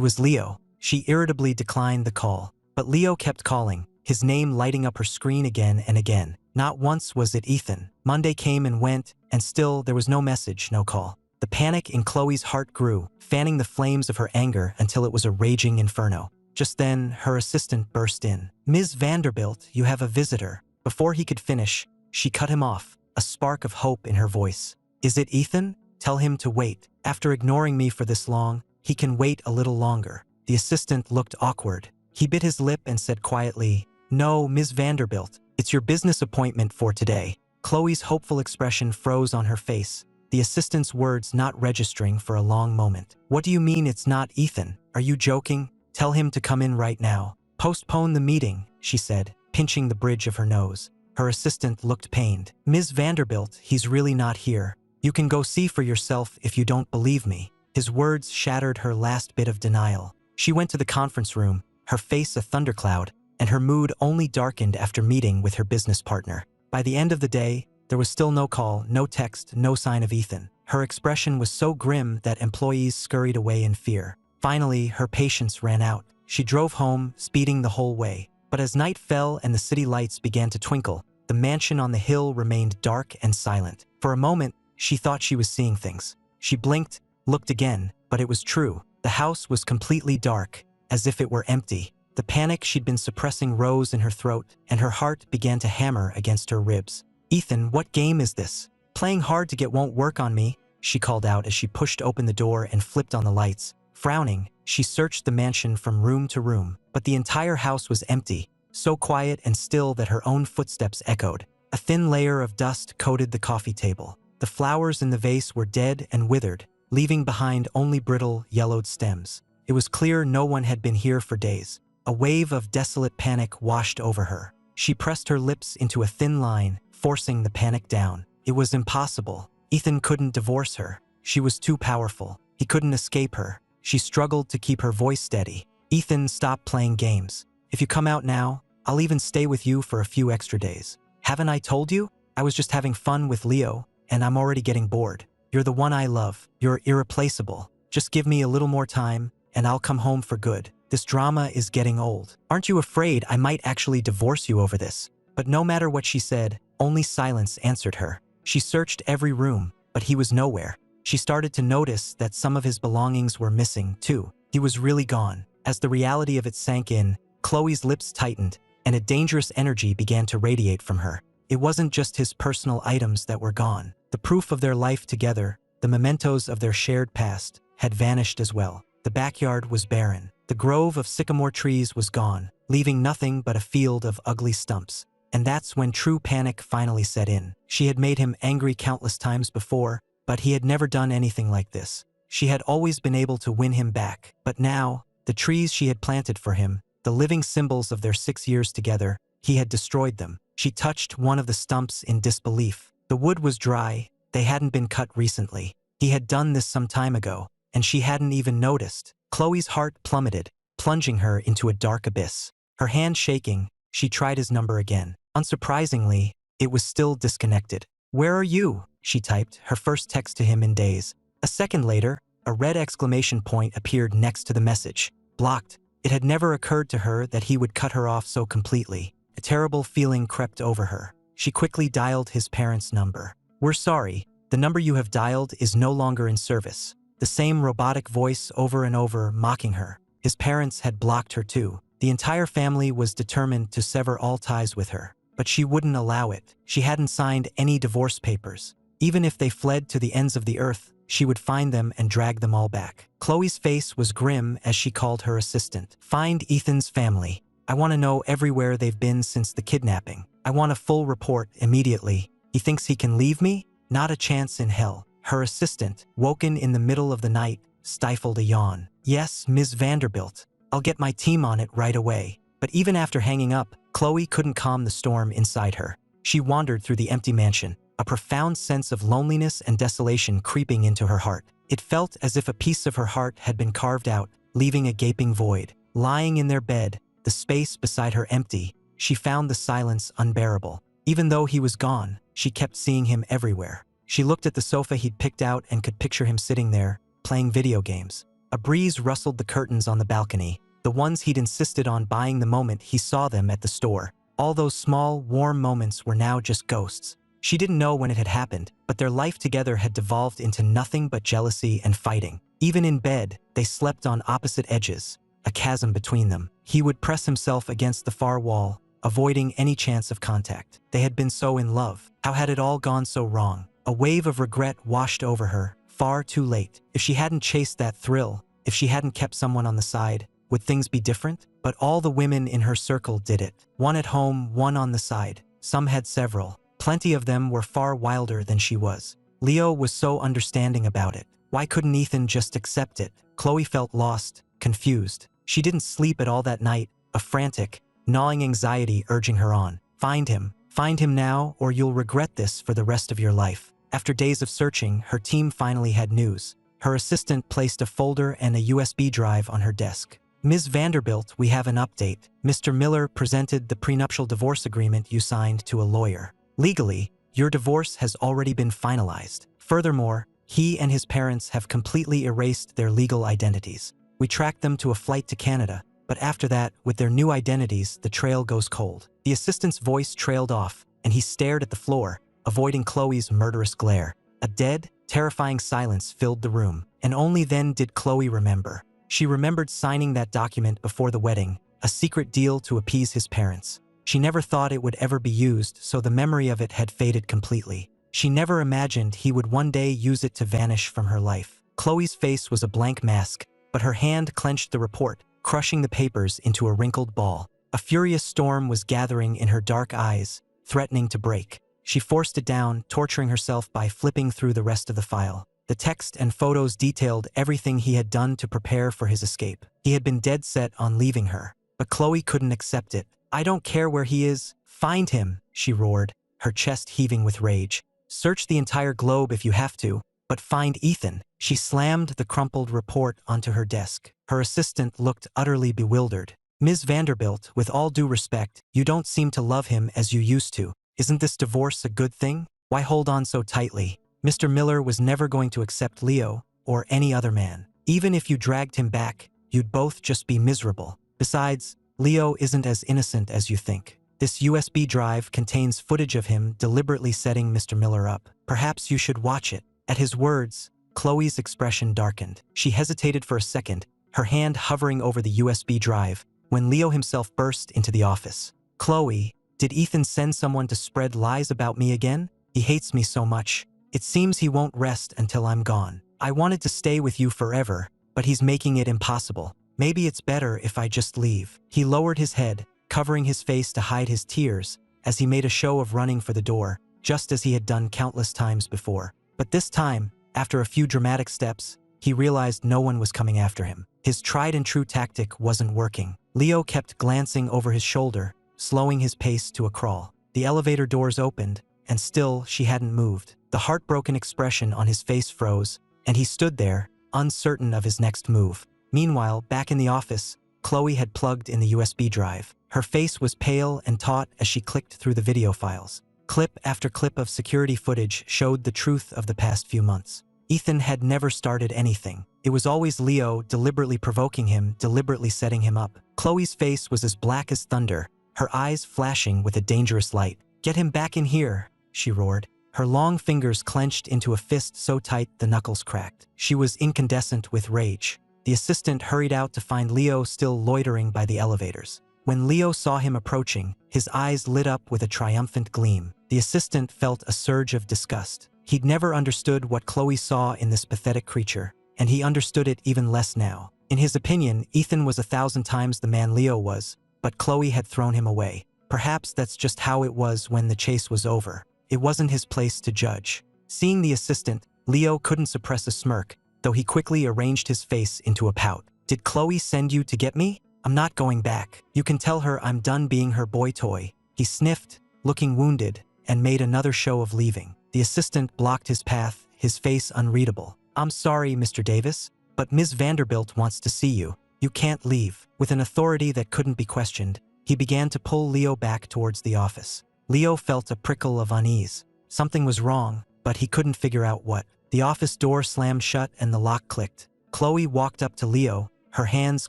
was Leo. She irritably declined the call. But Leo kept calling, his name lighting up her screen again and again. Not once was it Ethan. Monday came and went, and still there was no message, no call. The panic in Khloe's heart grew, fanning the flames of her anger until it was a raging inferno. Just then, her assistant burst in. "Ms. Vanderbilt, you have a visitor." Before he could finish, she cut him off, a spark of hope in her voice. "Is it Ethan? Tell him to wait. After ignoring me for this long, he can wait a little longer." The assistant looked awkward. He bit his lip and said quietly, "No, Ms. Vanderbilt, it's your business appointment for today." Khloe's hopeful expression froze on her face, the assistant's words not registering for a long moment. "What do you mean it's not Ethan? Are you joking? Tell him to come in right now." "Postpone the meeting," she said, pinching the bridge of her nose. Her assistant looked pained. "Ms. Vanderbilt, he's really not here. You can go see for yourself if you don't believe me." His words shattered her last bit of denial. She went to the conference room, her face a thundercloud, and her mood only darkened after meeting with her business partner. By the end of the day, there was still no call, no text, no sign of Ethan. Her expression was so grim that employees scurried away in fear. Finally, her patience ran out. She drove home, speeding the whole way. But as night fell and the city lights began to twinkle, the mansion on the hill remained dark and silent. For a moment, she thought she was seeing things. She blinked, looked again, but it was true. The house was completely dark, as if it were empty. The panic she'd been suppressing rose in her throat, and her heart began to hammer against her ribs. "Ethan, what game is this? Playing hard to get won't work on me," she called out as she pushed open the door and flipped on the lights. Frowning, she searched the mansion from room to room, but the entire house was empty, so quiet and still that her own footsteps echoed. A thin layer of dust coated the coffee table. The flowers in the vase were dead and withered, leaving behind only brittle, yellowed stems. It was clear no one had been here for days. A wave of desolate panic washed over her. She pressed her lips into a thin line, forcing the panic down. It was impossible. Ethan couldn't divorce her. She was too powerful. He couldn't escape her. She struggled to keep her voice steady. "Ethan, stop playing games. If you come out now, I'll even stay with you for a few extra days." "Haven't I told you? I was just having fun with Leo, and I'm already getting bored. You're the one I love. You're irreplaceable. Just give me a little more time, and I'll come home for good. This drama is getting old. Aren't you afraid I might actually divorce you over this?" But no matter what she said, only silence answered her. She searched every room, but he was nowhere. She started to notice that some of his belongings were missing, too. He was really gone. As the reality of it sank in, Khloe's lips tightened, and a dangerous energy began to radiate from her. It wasn't just his personal items that were gone. The proof of their life together, the mementos of their shared past, had vanished as well. The backyard was barren. The grove of sycamore trees was gone, leaving nothing but a field of ugly stumps. And that's when true panic finally set in. She had made him angry countless times before, but he had never done anything like this. She had always been able to win him back. But now, the trees she had planted for him, the living symbols of their 6 years together, he had destroyed them. She touched one of the stumps in disbelief. The wood was dry. They hadn't been cut recently. He had done this some time ago, and she hadn't even noticed. Khloe's heart plummeted, plunging her into a dark abyss. Her hand shaking, she tried his number again. Unsurprisingly, it was still disconnected. "Where are you?" she typed, her first text to him in days. A second later, a red exclamation point appeared next to the message. Blocked. It had never occurred to her that he would cut her off so completely. A terrible feeling crept over her. She quickly dialed his parents' number. "We're sorry. The number you have dialed is no longer in service." The same robotic voice over and over, mocking her. His parents had blocked her too. The entire family was determined to sever all ties with her. But she wouldn't allow it. She hadn't signed any divorce papers. Even if they fled to the ends of the earth, she would find them and drag them all back. Khloe's face was grim as she called her assistant. "Find Ethan's family. I want to know everywhere they've been since the kidnapping. I want a full report immediately. He thinks he can leave me? Not a chance in hell." Her assistant, woken in the middle of the night, stifled a yawn. "Yes, Ms. Vanderbilt. I'll get my team on it right away." But even after hanging up, Khloe couldn't calm the storm inside her. She wandered through the empty mansion, a profound sense of loneliness and desolation creeping into her heart. It felt as if a piece of her heart had been carved out, leaving a gaping void. Lying in their bed, the space beside her empty, she found the silence unbearable. Even though he was gone, she kept seeing him everywhere. She looked at the sofa he'd picked out and could picture him sitting there, playing video games. A breeze rustled the curtains on the balcony, the ones he'd insisted on buying the moment he saw them at the store. All those small, warm moments were now just ghosts. She didn't know when it had happened, but their life together had devolved into nothing but jealousy and fighting. Even in bed, they slept on opposite edges, a chasm between them. He would press himself against the far wall, avoiding any chance of contact. They had been so in love. How had it all gone so wrong? A wave of regret washed over her, far too late. If she hadn't chased that thrill, if she hadn't kept someone on the side, would things be different? But all the women in her circle did it. One at home, one on the side. Some had several. Plenty of them were far wilder than she was. Leo was so understanding about it. Why couldn't Ethan just accept it? Khloe felt lost, confused. She didn't sleep at all that night, a frantic, gnawing anxiety urging her on. Find him now, or you'll regret this for the rest of your life. After days of searching, her team finally had news. Her assistant placed a folder and a USB drive on her desk. Ms. Vanderbilt, we have an update. Mr. Miller presented the prenuptial divorce agreement you signed to a lawyer. Legally, your divorce has already been finalized. Furthermore, he and his parents have completely erased their legal identities. We tracked them to a flight to Canada, but after that, with their new identities, the trail goes cold. The assistant's voice trailed off, and he stared at the floor, avoiding Khloe's murderous glare. A dead, terrifying silence filled the room, and only then did Khloe remember. She remembered signing that document before the wedding, a secret deal to appease his parents. She never thought it would ever be used, so the memory of it had faded completely. She never imagined he would one day use it to vanish from her life. Khloe's face was a blank mask, but her hand clenched the report, crushing the papers into a wrinkled ball. A furious storm was gathering in her dark eyes, threatening to break. She forced it down, torturing herself by flipping through the rest of the file. The text and photos detailed everything he had done to prepare for his escape. He had been dead set on leaving her, but Khloe couldn't accept it. I don't care where he is. Find him, she roared, her chest heaving with rage. Search the entire globe if you have to, but find Ethan. She slammed the crumpled report onto her desk. Her assistant looked utterly bewildered. Ms. Vanderbilt, with all due respect, you don't seem to love him as you used to. Isn't this divorce a good thing? Why hold on so tightly? Mr. Miller was never going to accept Leo or any other man. Even if you dragged him back, you'd both just be miserable. Besides, Leo isn't as innocent as you think. This USB drive contains footage of him deliberately setting Mr. Miller up. Perhaps you should watch it. At his words, Khloe's expression darkened. She hesitated for a second, her hand hovering over the USB drive, when Leo himself burst into the office. Khloe, did Ethan send someone to spread lies about me again? He hates me so much. It seems he won't rest until I'm gone. I wanted to stay with you forever, but he's making it impossible. Maybe it's better if I just leave. He lowered his head, covering his face to hide his tears, as he made a show of running for the door, just as he had done countless times before. But this time, after a few dramatic steps, he realized no one was coming after him. His tried-and-true tactic wasn't working. Leo kept glancing over his shoulder, slowing his pace to a crawl. The elevator doors opened, and still she hadn't moved. The heartbroken expression on his face froze, and he stood there, uncertain of his next move. Meanwhile, back in the office, Khloe had plugged in the USB drive. Her face was pale and taut as she clicked through the video files. Clip after clip of security footage showed the truth of the past few months. Ethan had never started anything. It was always Leo deliberately provoking him, deliberately setting him up. Khloe's face was as black as thunder, her eyes flashing with a dangerous light. Get him back in here, she roared. Her long fingers clenched into a fist so tight the knuckles cracked. She was incandescent with rage. The assistant hurried out to find Leo still loitering by the elevators. When Leo saw him approaching, his eyes lit up with a triumphant gleam. The assistant felt a surge of disgust. He'd never understood what Khloe saw in this pathetic creature, and he understood it even less now. In his opinion, Ethan was 1,000 times the man Leo was, but Khloe had thrown him away. Perhaps that's just how it was when the chase was over. It wasn't his place to judge. Seeing the assistant, Leo couldn't suppress a smirk, though he quickly arranged his face into a pout. Did Khloe send you to get me? I'm not going back. You can tell her I'm done being her boy toy. He sniffed, looking wounded, and made another show of leaving. The assistant blocked his path, his face unreadable. I'm sorry, Mr. Davis, but Ms. Vanderbilt wants to see you. You can't leave. With an authority that couldn't be questioned, he began to pull Leo back towards the office. Leo felt a prickle of unease. Something was wrong, but he couldn't figure out what. The office door slammed shut and the lock clicked. Khloe walked up to Leo, her hands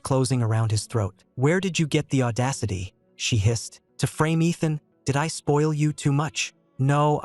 closing around his throat. "Where did you get the audacity?" she hissed. "To frame Ethan? Did I spoil you too much?" "No,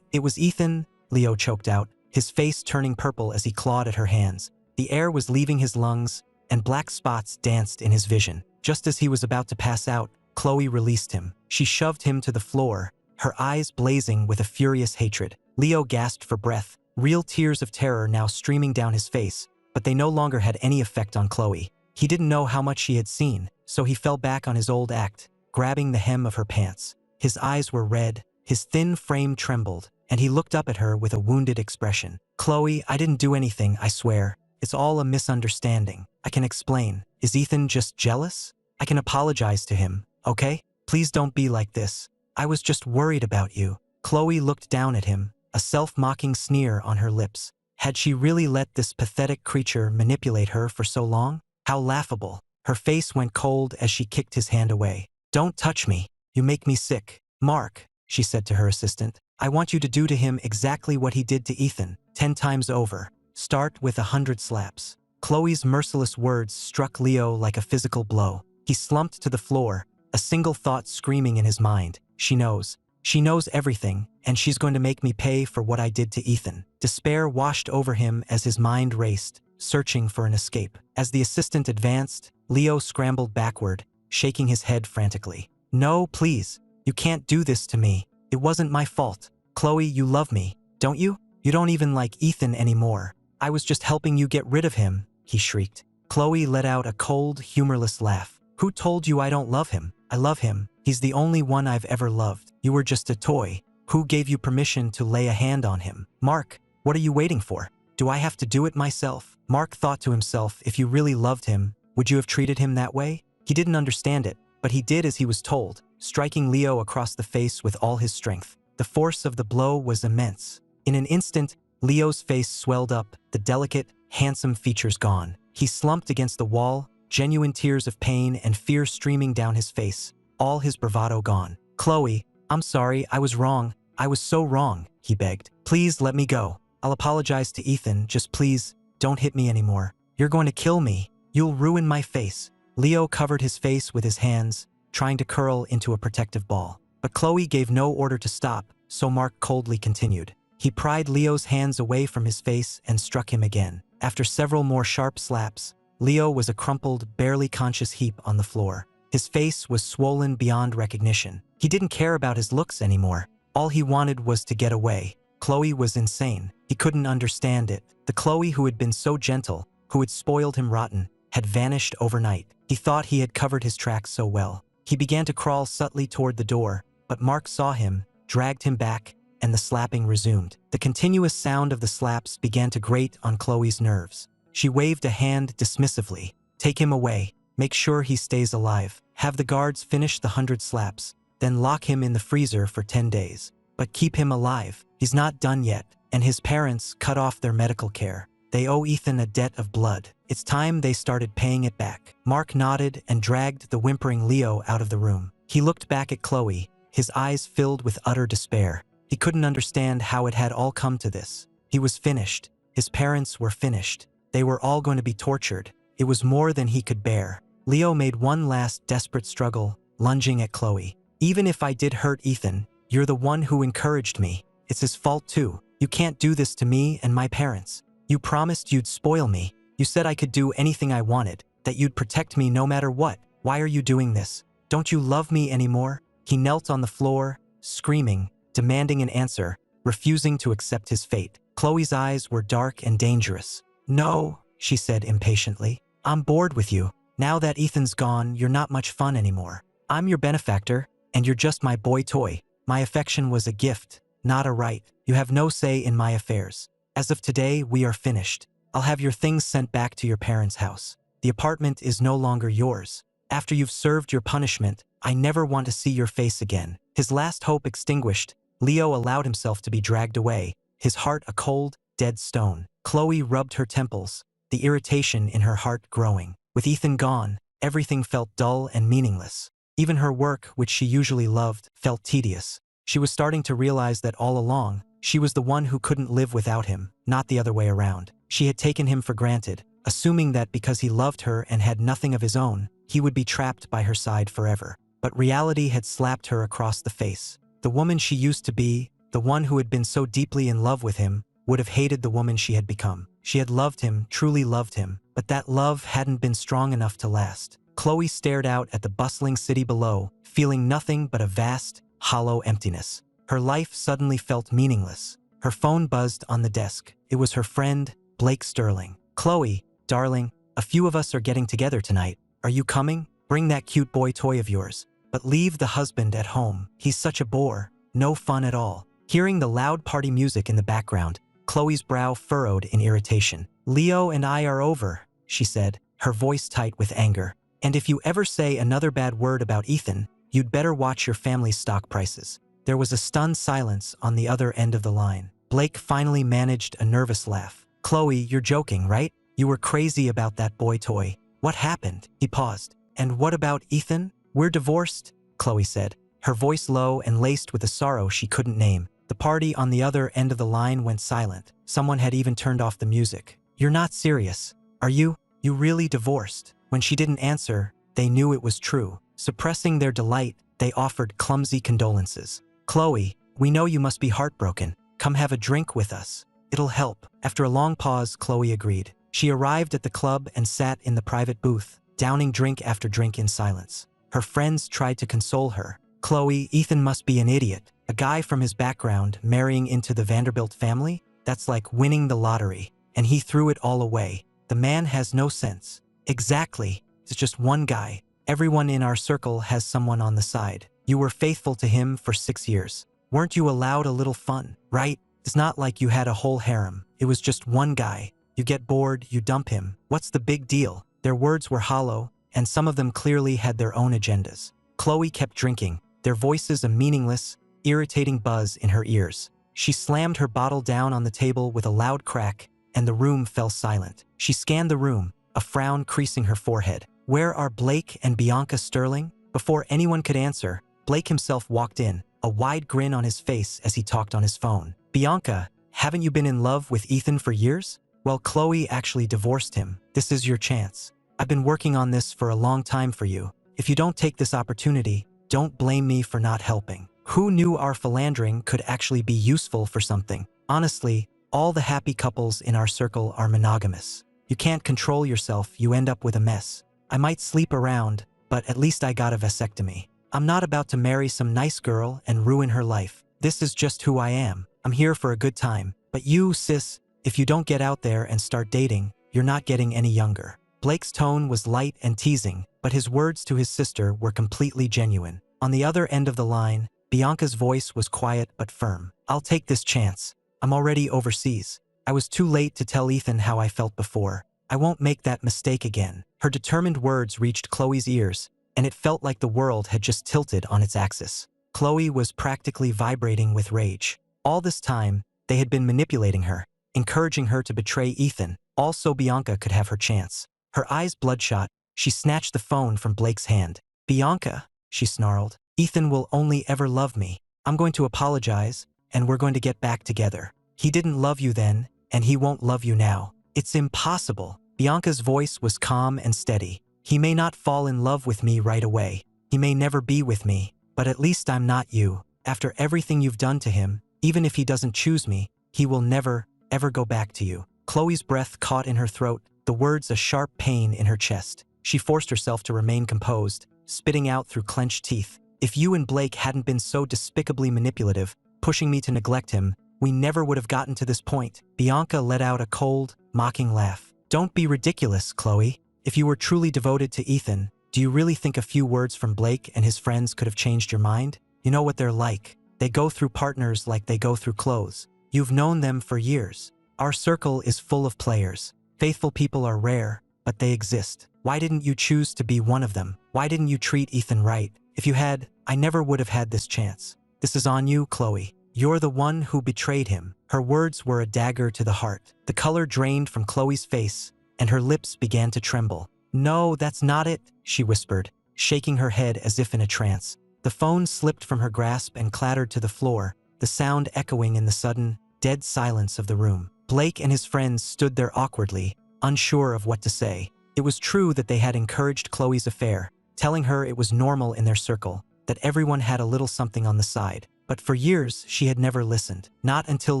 it was Ethan," Leo choked out, his face turning purple as he clawed at her hands. The air was leaving his lungs, and black spots danced in his vision. Just as he was about to pass out, Khloe released him. She shoved him to the floor, her eyes blazing with a furious hatred. Leo gasped for breath, real tears of terror now streaming down his face, but they no longer had any effect on Khloe. He didn't know how much she had seen, so he fell back on his old act, grabbing the hem of her pants. His eyes were red, his thin frame trembled, and he looked up at her with a wounded expression. "Khloe, I didn't do anything, I swear. It's all a misunderstanding. I can explain. Is Ethan just jealous? I can apologize to him, okay? Please don't be like this. I was just worried about you." Khloe looked down at him, a self-mocking sneer on her lips. Had she really let this pathetic creature manipulate her for so long? How laughable. Her face went cold as she kicked his hand away. "Don't touch me. You make me sick." "Mark," she said to her assistant, "I want you to do to him exactly what he did to Ethan, 10 times over. Start with 100 slaps." Khloe's merciless words struck Leo like a physical blow. He slumped to the floor, a single thought screaming in his mind. She knows. She knows everything, and she's going to make me pay for what I did to Ethan. Despair washed over him as his mind raced, searching for an escape. As the assistant advanced, Leo scrambled backward, shaking his head frantically. "No, please. You can't do this to me. It wasn't my fault. Khloe, you love me, don't you? You don't even like Ethan anymore. I was just helping you get rid of him," he shrieked. Khloe let out a cold, humorless laugh. "Who told you I don't love him? I love him. He's the only one I've ever loved. You were just a toy. Who gave you permission to lay a hand on him? Mark, what are you waiting for? Do I have to do it myself?" Mark thought to himself, if you really loved him, would you have treated him that way? He didn't understand it, but he did as he was told, striking Leo across the face with all his strength. The force of the blow was immense. In an instant, Leo's face swelled up, the delicate, handsome features gone. He slumped against the wall, genuine tears of pain and fear streaming down his face, all his bravado gone. "Khloe, I'm sorry, I was wrong. I was so wrong," he begged. "Please let me go. I'll apologize to Ethan, just please, don't hit me anymore. You're going to kill me. You'll ruin my face." Leo covered his face with his hands, trying to curl into a protective ball. But Khloe gave no order to stop, so Mark coldly continued. He pried Leo's hands away from his face and struck him again. After several more sharp slaps, Leo was a crumpled, barely conscious heap on the floor. His face was swollen beyond recognition. He didn't care about his looks anymore. All he wanted was to get away. Khloe was insane. He couldn't understand it. The Khloe who had been so gentle, who had spoiled him rotten, had vanished overnight. He thought he had covered his tracks so well. He began to crawl subtly toward the door, but Mark saw him, dragged him back, and the slapping resumed. The continuous sound of the slaps began to grate on Khloe's nerves. She waved a hand dismissively. "Take him away. Make sure he stays alive. Have the guards finish the 100 slaps, then lock him in the freezer for 10 days. But keep him alive. He's not done yet, and his parents cut off their medical care. They owe Ethan a debt of blood. It's time they started paying it back." Mark nodded and dragged the whimpering Leo out of the room. He looked back at Khloe, his eyes filled with utter despair. He couldn't understand how it had all come to this. He was finished. His parents were finished. They were all going to be tortured. It was more than he could bear. Leo made one last desperate struggle, lunging at Khloe. "Even if I did hurt Ethan, you're the one who encouraged me. It's his fault too. You can't do this to me and my parents. You promised you'd spoil me. You said I could do anything I wanted, that you'd protect me no matter what. Why are you doing this? Don't you love me anymore?" He knelt on the floor, screaming, demanding an answer, refusing to accept his fate. Khloe's eyes were dark and dangerous. "No," she said impatiently. "I'm bored with you. Now that Ethan's gone, you're not much fun anymore. I'm your benefactor, and you're just my boy toy. My affection was a gift, not a right. You have no say in my affairs. As of today, we are finished. I'll have your things sent back to your parents' house. The apartment is no longer yours. After you've served your punishment, I never want to see your face again." His last hope extinguished, Leo allowed himself to be dragged away, his heart a cold, dead stone. Khloe rubbed her temples, the irritation in her heart growing. With Ethan gone, everything felt dull and meaningless. Even her work, which she usually loved, felt tedious. She was starting to realize that all along, she was the one who couldn't live without him, not the other way around. She had taken him for granted, assuming that because he loved her and had nothing of his own, he would be trapped by her side forever. But reality had slapped her across the face. The woman she used to be, the one who had been so deeply in love with him, would have hated the woman she had become. She had loved him, truly loved him, but that love hadn't been strong enough to last. Khloe stared out at the bustling city below, feeling nothing but a vast, hollow emptiness. Her life suddenly felt meaningless. Her phone buzzed on the desk. It was her friend, Blake Sterling. "Khloe, darling, a few of us are getting together tonight. Are you coming? Bring that cute boy toy of yours. But leave the husband at home. He's such a bore. No fun at all." Hearing the loud party music in the background, Khloe's brow furrowed in irritation. "Leo and I are over," she said, her voice tight with anger. "And if you ever say another bad word about Ethan, you'd better watch your family's stock prices." There was a stunned silence on the other end of the line. Blake finally managed a nervous laugh. "Khloe, you're joking, right? You were crazy about that boy toy. What happened?" He paused. "And what about Ethan?" "We're divorced," Khloe said, her voice low and laced with a sorrow she couldn't name. The party on the other end of the line went silent. Someone had even turned off the music. "You're not serious, are you? You really divorced?" When she didn't answer, they knew it was true. Suppressing their delight, they offered clumsy condolences. "Khloe, we know you must be heartbroken. Come have a drink with us. It'll help." After a long pause, Khloe agreed. She arrived at the club and sat in the private booth, downing drink after drink in silence. Her friends tried to console her. "Khloe, Ethan must be an idiot. A guy from his background marrying into the Vanderbilt family? That's like winning the lottery. And he threw it all away. The man has no sense." "Exactly. It's just one guy. Everyone in our circle has someone on the side. You were faithful to him for 6 years. Weren't you allowed a little fun, right? It's not like you had a whole harem. It was just one guy. You get bored, you dump him. What's the big deal?" Their words were hollow, and some of them clearly had their own agendas. Khloe kept drinking, their voices a meaningless, irritating buzz in her ears. She slammed her bottle down on the table with a loud crack, and the room fell silent. She scanned the room, a frown creasing her forehead. "Where are Blake and Bianca Sterling?" Before anyone could answer, Blake himself walked in, a wide grin on his face as he talked on his phone. "Bianca, haven't you been in love with Ethan for years? Well, Khloe actually divorced him. This is your chance. I've been working on this for a long time for you. If you don't take this opportunity, don't blame me for not helping." Who knew our philandering could actually be useful for something? Honestly, all the happy couples in our circle are monogamous. You can't control yourself, you end up with a mess. I might sleep around, but at least I got a vasectomy. I'm not about to marry some nice girl and ruin her life. This is just who I am. I'm here for a good time. But you, sis, if you don't get out there and start dating, you're not getting any younger. Blake's tone was light and teasing, but his words to his sister were completely genuine. On the other end of the line, Bianca's voice was quiet but firm. "I'll take this chance. I'm already overseas. I was too late to tell Ethan how I felt before. I won't make that mistake again." Her determined words reached Khloe's ears, and it felt like the world had just tilted on its axis. Khloe was practically vibrating with rage. All this time, they had been manipulating her, encouraging her to betray Ethan, all so Bianca could have her chance. Her eyes bloodshot, she snatched the phone from Blake's hand. "Bianca," she snarled, "Ethan will only ever love me. I'm going to apologize, and we're going to get back together. He didn't love you then, and he won't love you now. It's impossible." Bianca's voice was calm and steady. "He may not fall in love with me right away. He may never be with me, but at least I'm not you. After everything you've done to him, even if he doesn't choose me, he will never, ever go back to you." Khloe's breath caught in her throat, the words a sharp pain in her chest. She forced herself to remain composed, spitting out through clenched teeth. "If you and Blake hadn't been so despicably manipulative, pushing me to neglect him, we never would have gotten to this point." Bianca let out a cold, mocking laugh. "Don't be ridiculous, Khloe. If you were truly devoted to Ethan, do you really think a few words from Blake and his friends could have changed your mind? You know what they're like. They go through partners like they go through clothes. You've known them for years. Our circle is full of players. Faithful people are rare, but they exist. Why didn't you choose to be one of them? Why didn't you treat Ethan right? If you had, I never would have had this chance. This is on you, Khloe. You're the one who betrayed him." Her words were a dagger to the heart. The color drained from Khloe's face, and her lips began to tremble. "No, that's not it," she whispered, shaking her head as if in a trance. The phone slipped from her grasp and clattered to the floor, the sound echoing in the sudden, dead silence of the room. Blake and his friends stood there awkwardly, unsure of what to say. It was true that they had encouraged Khloe's affair, telling her it was normal in their circle, that everyone had a little something on the side. But for years, she had never listened. Not until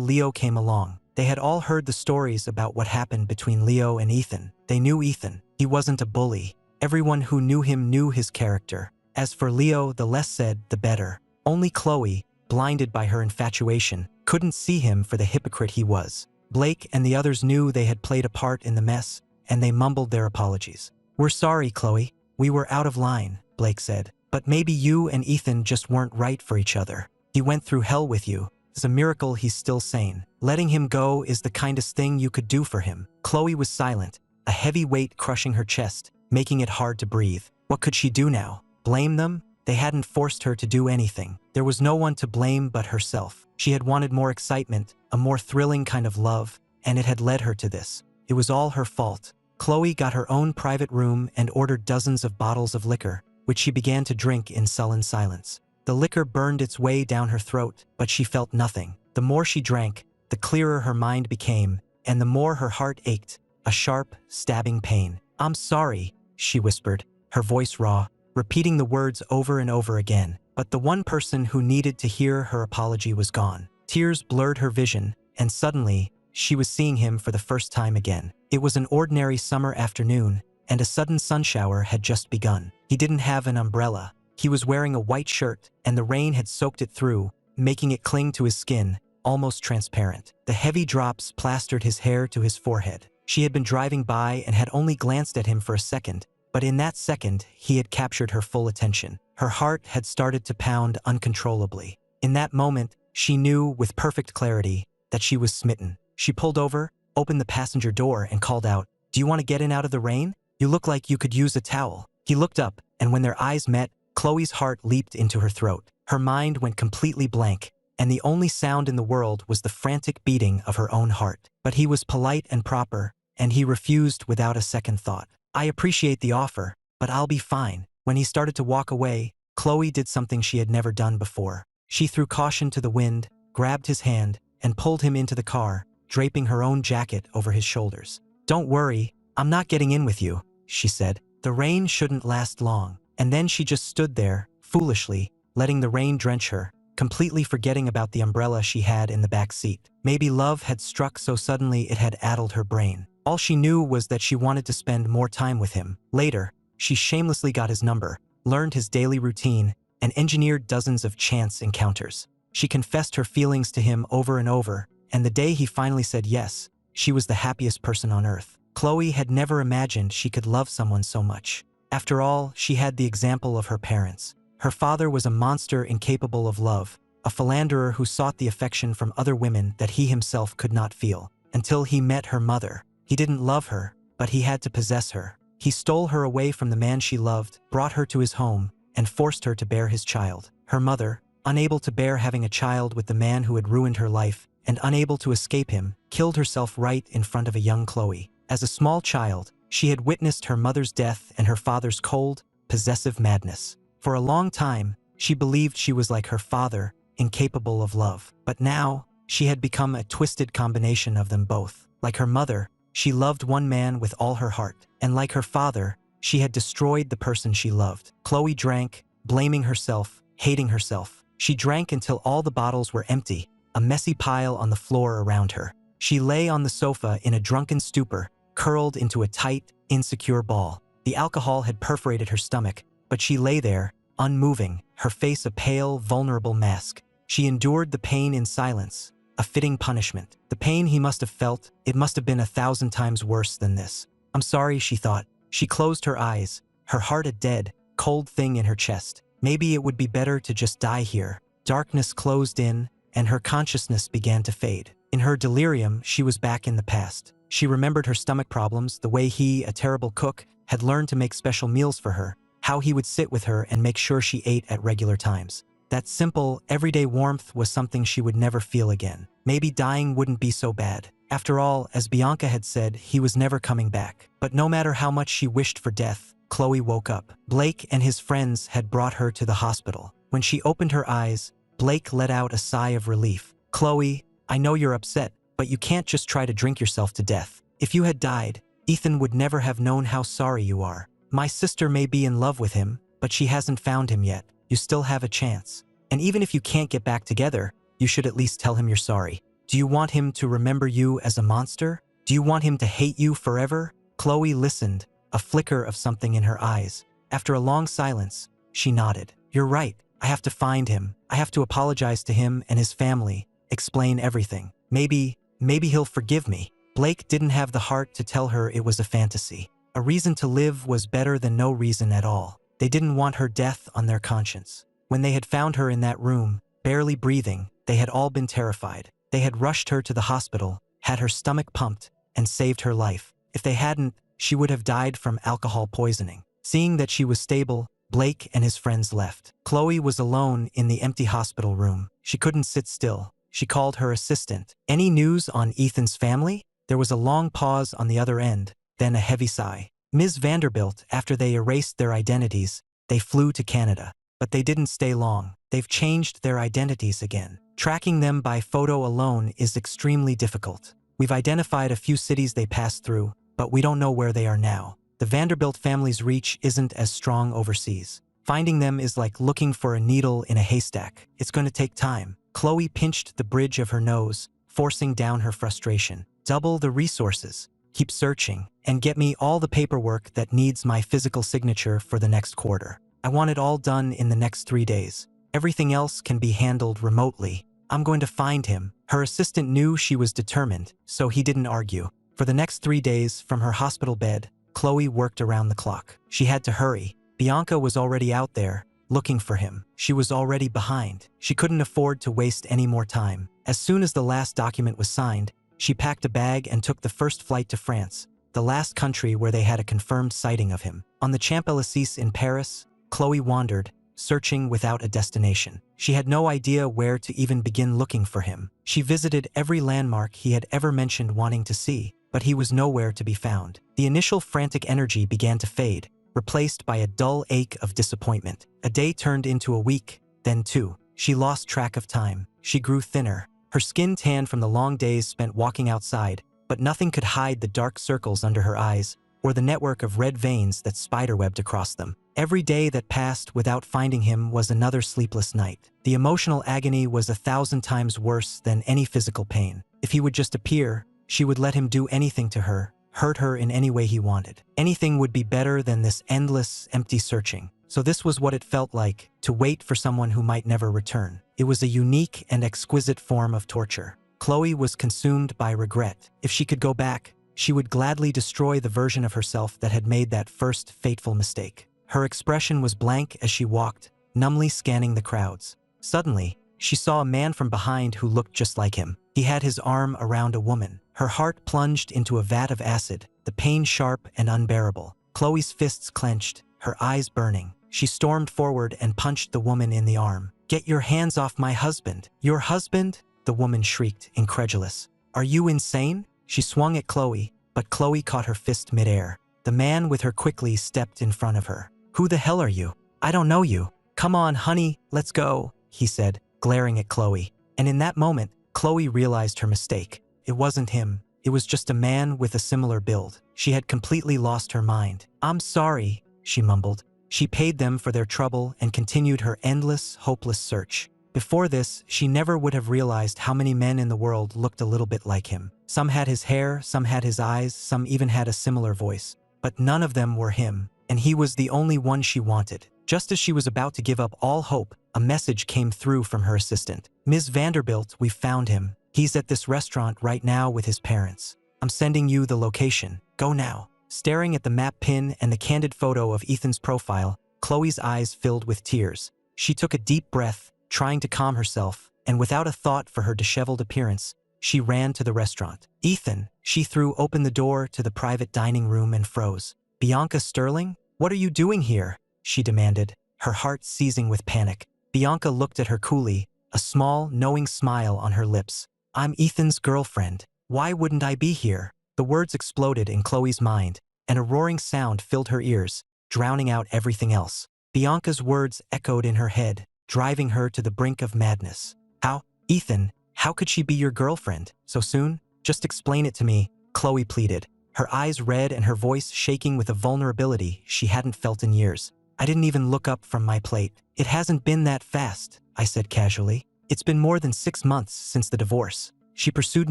Leo came along. They had all heard the stories about what happened between Leo and Ethan. They knew Ethan. He wasn't a bully. Everyone who knew him knew his character. As for Leo, the less said, the better. Only Khloe, blinded by her infatuation, couldn't see him for the hypocrite he was. Blake and the others knew they had played a part in the mess, and they mumbled their apologies. "We're sorry, Khloe. We were out of line," Blake said. "But maybe you and Ethan just weren't right for each other. He went through hell with you. It's a miracle he's still sane. Letting him go is the kindest thing you could do for him." Khloe was silent, a heavy weight crushing her chest, making it hard to breathe. What could she do now? Blame them? They hadn't forced her to do anything. There was no one to blame but herself. She had wanted more excitement, a more thrilling kind of love, and it had led her to this. It was all her fault. Khloe got her own private room and ordered dozens of bottles of liquor, which she began to drink in sullen silence. The liquor burned its way down her throat, but she felt nothing. The more she drank, the clearer her mind became, and the more her heart ached, a sharp, stabbing pain. "I'm sorry," she whispered, her voice raw, repeating the words over and over again. But the one person who needed to hear her apology was gone. Tears blurred her vision, and suddenly, she was seeing him for the first time again. It was an ordinary summer afternoon, and a sudden sun shower had just begun. He didn't have an umbrella. He was wearing a white shirt, and the rain had soaked it through, making it cling to his skin, almost transparent. The heavy drops plastered his hair to his forehead. She had been driving by and had only glanced at him for a second, but in that second, he had captured her full attention. Her heart had started to pound uncontrollably. In that moment, she knew with perfect clarity that she was smitten. She pulled over, opened the passenger door, and called out, "Do you want to get in out of the rain? You look like you could use a towel." He looked up, and when their eyes met, Khloe's heart leaped into her throat. Her mind went completely blank, and the only sound in the world was the frantic beating of her own heart. But he was polite and proper, and he refused without a second thought. "I appreciate the offer, but I'll be fine." When he started to walk away, Khloe did something she had never done before. She threw caution to the wind, grabbed his hand, and pulled him into the car, draping her own jacket over his shoulders. "Don't worry, I'm not getting in with you," she said. "The rain shouldn't last long." And then she just stood there, foolishly, letting the rain drench her, completely forgetting about the umbrella she had in the back seat. Maybe love had struck so suddenly it had addled her brain. All she knew was that she wanted to spend more time with him. Later, she shamelessly got his number, learned his daily routine, and engineered dozens of chance encounters. She confessed her feelings to him over and over, and the day he finally said yes, she was the happiest person on earth. Khloe had never imagined she could love someone so much. After all, she had the example of her parents. Her father was a monster incapable of love, a philanderer who sought the affection from other women that he himself could not feel. Until he met her mother. He didn't love her, but he had to possess her. He stole her away from the man she loved, brought her to his home, and forced her to bear his child. Her mother, unable to bear having a child with the man who had ruined her life, and unable to escape him, killed herself right in front of a young Khloe. As a small child, she had witnessed her mother's death and her father's cold, possessive madness. For a long time, she believed she was like her father, incapable of love. But now, she had become a twisted combination of them both. Like her mother, she loved one man with all her heart, and like her father, she had destroyed the person she loved. Khloe drank, blaming herself, hating herself. She drank until all the bottles were empty, a messy pile on the floor around her. She lay on the sofa in a drunken stupor, curled into a tight, insecure ball. The alcohol had perforated her stomach, but she lay there, unmoving, her face a pale, vulnerable mask. She endured the pain in silence, a fitting punishment. The pain he must have felt, it must have been 1,000 times worse than this. "I'm sorry," she thought. She closed her eyes, her heart a dead, cold thing in her chest. Maybe it would be better to just die here. Darkness closed in, and her consciousness began to fade. In her delirium, she was back in the past. She remembered her stomach problems, the way he, a terrible cook, had learned to make special meals for her, how he would sit with her and make sure she ate at regular times. That simple, everyday warmth was something she would never feel again. Maybe dying wouldn't be so bad. After all, as Bianca had said, he was never coming back. But no matter how much she wished for death, Khloe woke up. Blake and his friends had brought her to the hospital. When she opened her eyes, Blake let out a sigh of relief. "Khloe, I know you're upset, but you can't just try to drink yourself to death. If you had died, Ethan would never have known how sorry you are. My sister may be in love with him, but she hasn't found him yet. You still have a chance. And even if you can't get back together, you should at least tell him you're sorry. Do you want him to remember you as a monster? Do you want him to hate you forever?" Khloe listened, a flicker of something in her eyes. After a long silence, she nodded. "You're right. I have to find him. I have to apologize to him and his family, explain everything. Maybe he'll forgive me." Blake didn't have the heart to tell her it was a fantasy. A reason to live was better than no reason at all. They didn't want her death on their conscience. When they had found her in that room, barely breathing, they had all been terrified. They had rushed her to the hospital, had her stomach pumped, and saved her life. If they hadn't, she would have died from alcohol poisoning. Seeing that she was stable, Blake and his friends left. Khloe was alone in the empty hospital room. She couldn't sit still. She called her assistant. "Any news on Ethan's family?" There was a long pause on the other end, then a heavy sigh. "Ms. Vanderbilt, after they erased their identities, they flew to Canada. But they didn't stay long. They've changed their identities again. Tracking them by photo alone is extremely difficult. We've identified a few cities they passed through, but we don't know where they are now. The Vanderbilt family's reach isn't as strong overseas. Finding them is like looking for a needle in a haystack. It's going to take time." Khloe pinched the bridge of her nose, forcing down her frustration. "Double the resources. Keep searching, and get me all the paperwork that needs my physical signature for the next quarter. I want it all done in the next 3 days. Everything else can be handled remotely. I'm going to find him." Her assistant knew she was determined, so he didn't argue. For the next 3 days, from her hospital bed, Khloe worked around the clock. She had to hurry. Bianca was already out there, looking for him. She was already behind. She couldn't afford to waste any more time. As soon as the last document was signed, she packed a bag and took the first flight to France, the last country where they had a confirmed sighting of him. On the Champs-Élysées in Paris, Khloe wandered, searching without a destination. She had no idea where to even begin looking for him. She visited every landmark he had ever mentioned wanting to see, but he was nowhere to be found. The initial frantic energy began to fade, replaced by a dull ache of disappointment. A day turned into a week, then 2. She lost track of time. She grew thinner. Her skin tanned from the long days spent walking outside, but nothing could hide the dark circles under her eyes or the network of red veins that spiderwebbed across them. Every day that passed without finding him was another sleepless night. The emotional agony was 1,000 times worse than any physical pain. If he would just appear, she would let him do anything to her, hurt her in any way he wanted. Anything would be better than this endless, empty searching. So this was what it felt like, to wait for someone who might never return. It was a unique and exquisite form of torture. Khloe was consumed by regret. If she could go back, she would gladly destroy the version of herself that had made that first fateful mistake. Her expression was blank as she walked, numbly scanning the crowds. Suddenly, she saw a man from behind who looked just like him. He had his arm around a woman. Her heart plunged into a vat of acid, the pain sharp and unbearable. Khloe's fists clenched, her eyes burning. She stormed forward and punched the woman in the arm. "Get your hands off my husband." "Your husband?" the woman shrieked, incredulous. "Are you insane?" She swung at Khloe, but Khloe caught her fist midair. The man with her quickly stepped in front of her. "Who the hell are you? I don't know you." "Come on, honey, let's go," he said, glaring at Khloe. And in that moment, Khloe realized her mistake. It wasn't him. It was just a man with a similar build. She had completely lost her mind. "I'm sorry," she mumbled. She paid them for their trouble and continued her endless, hopeless search. Before this, she never would have realized how many men in the world looked a little bit like him. Some had his hair, some had his eyes, some even had a similar voice. But none of them were him, and he was the only one she wanted. Just as she was about to give up all hope, a message came through from her assistant. "Ms. Vanderbilt, we've found him. He's at this restaurant right now with his parents. I'm sending you the location. Go now." Staring at the map pin and the candid photo of Ethan's profile, Khloe's eyes filled with tears. She took a deep breath, trying to calm herself, and without a thought for her disheveled appearance, she ran to the restaurant. "Ethan!" She threw open the door to the private dining room and froze. "Bianca Sterling? What are you doing here?" she demanded, her heart seizing with panic. Bianca looked at her coolly, a small, knowing smile on her lips. "I'm Ethan's girlfriend. Why wouldn't I be here?" The words exploded in Khloe's mind, and a roaring sound filled her ears, drowning out everything else. Bianca's words echoed in her head. driving her to the brink of madness. How? Ethan, how could she be your girlfriend so soon? Just explain it to me, Khloe pleaded, her eyes red and her voice shaking with a vulnerability she hadn't felt in years. I didn't even look up from my plate. It hasn't been that fast, I said casually. It's been more than 6 months since the divorce. She pursued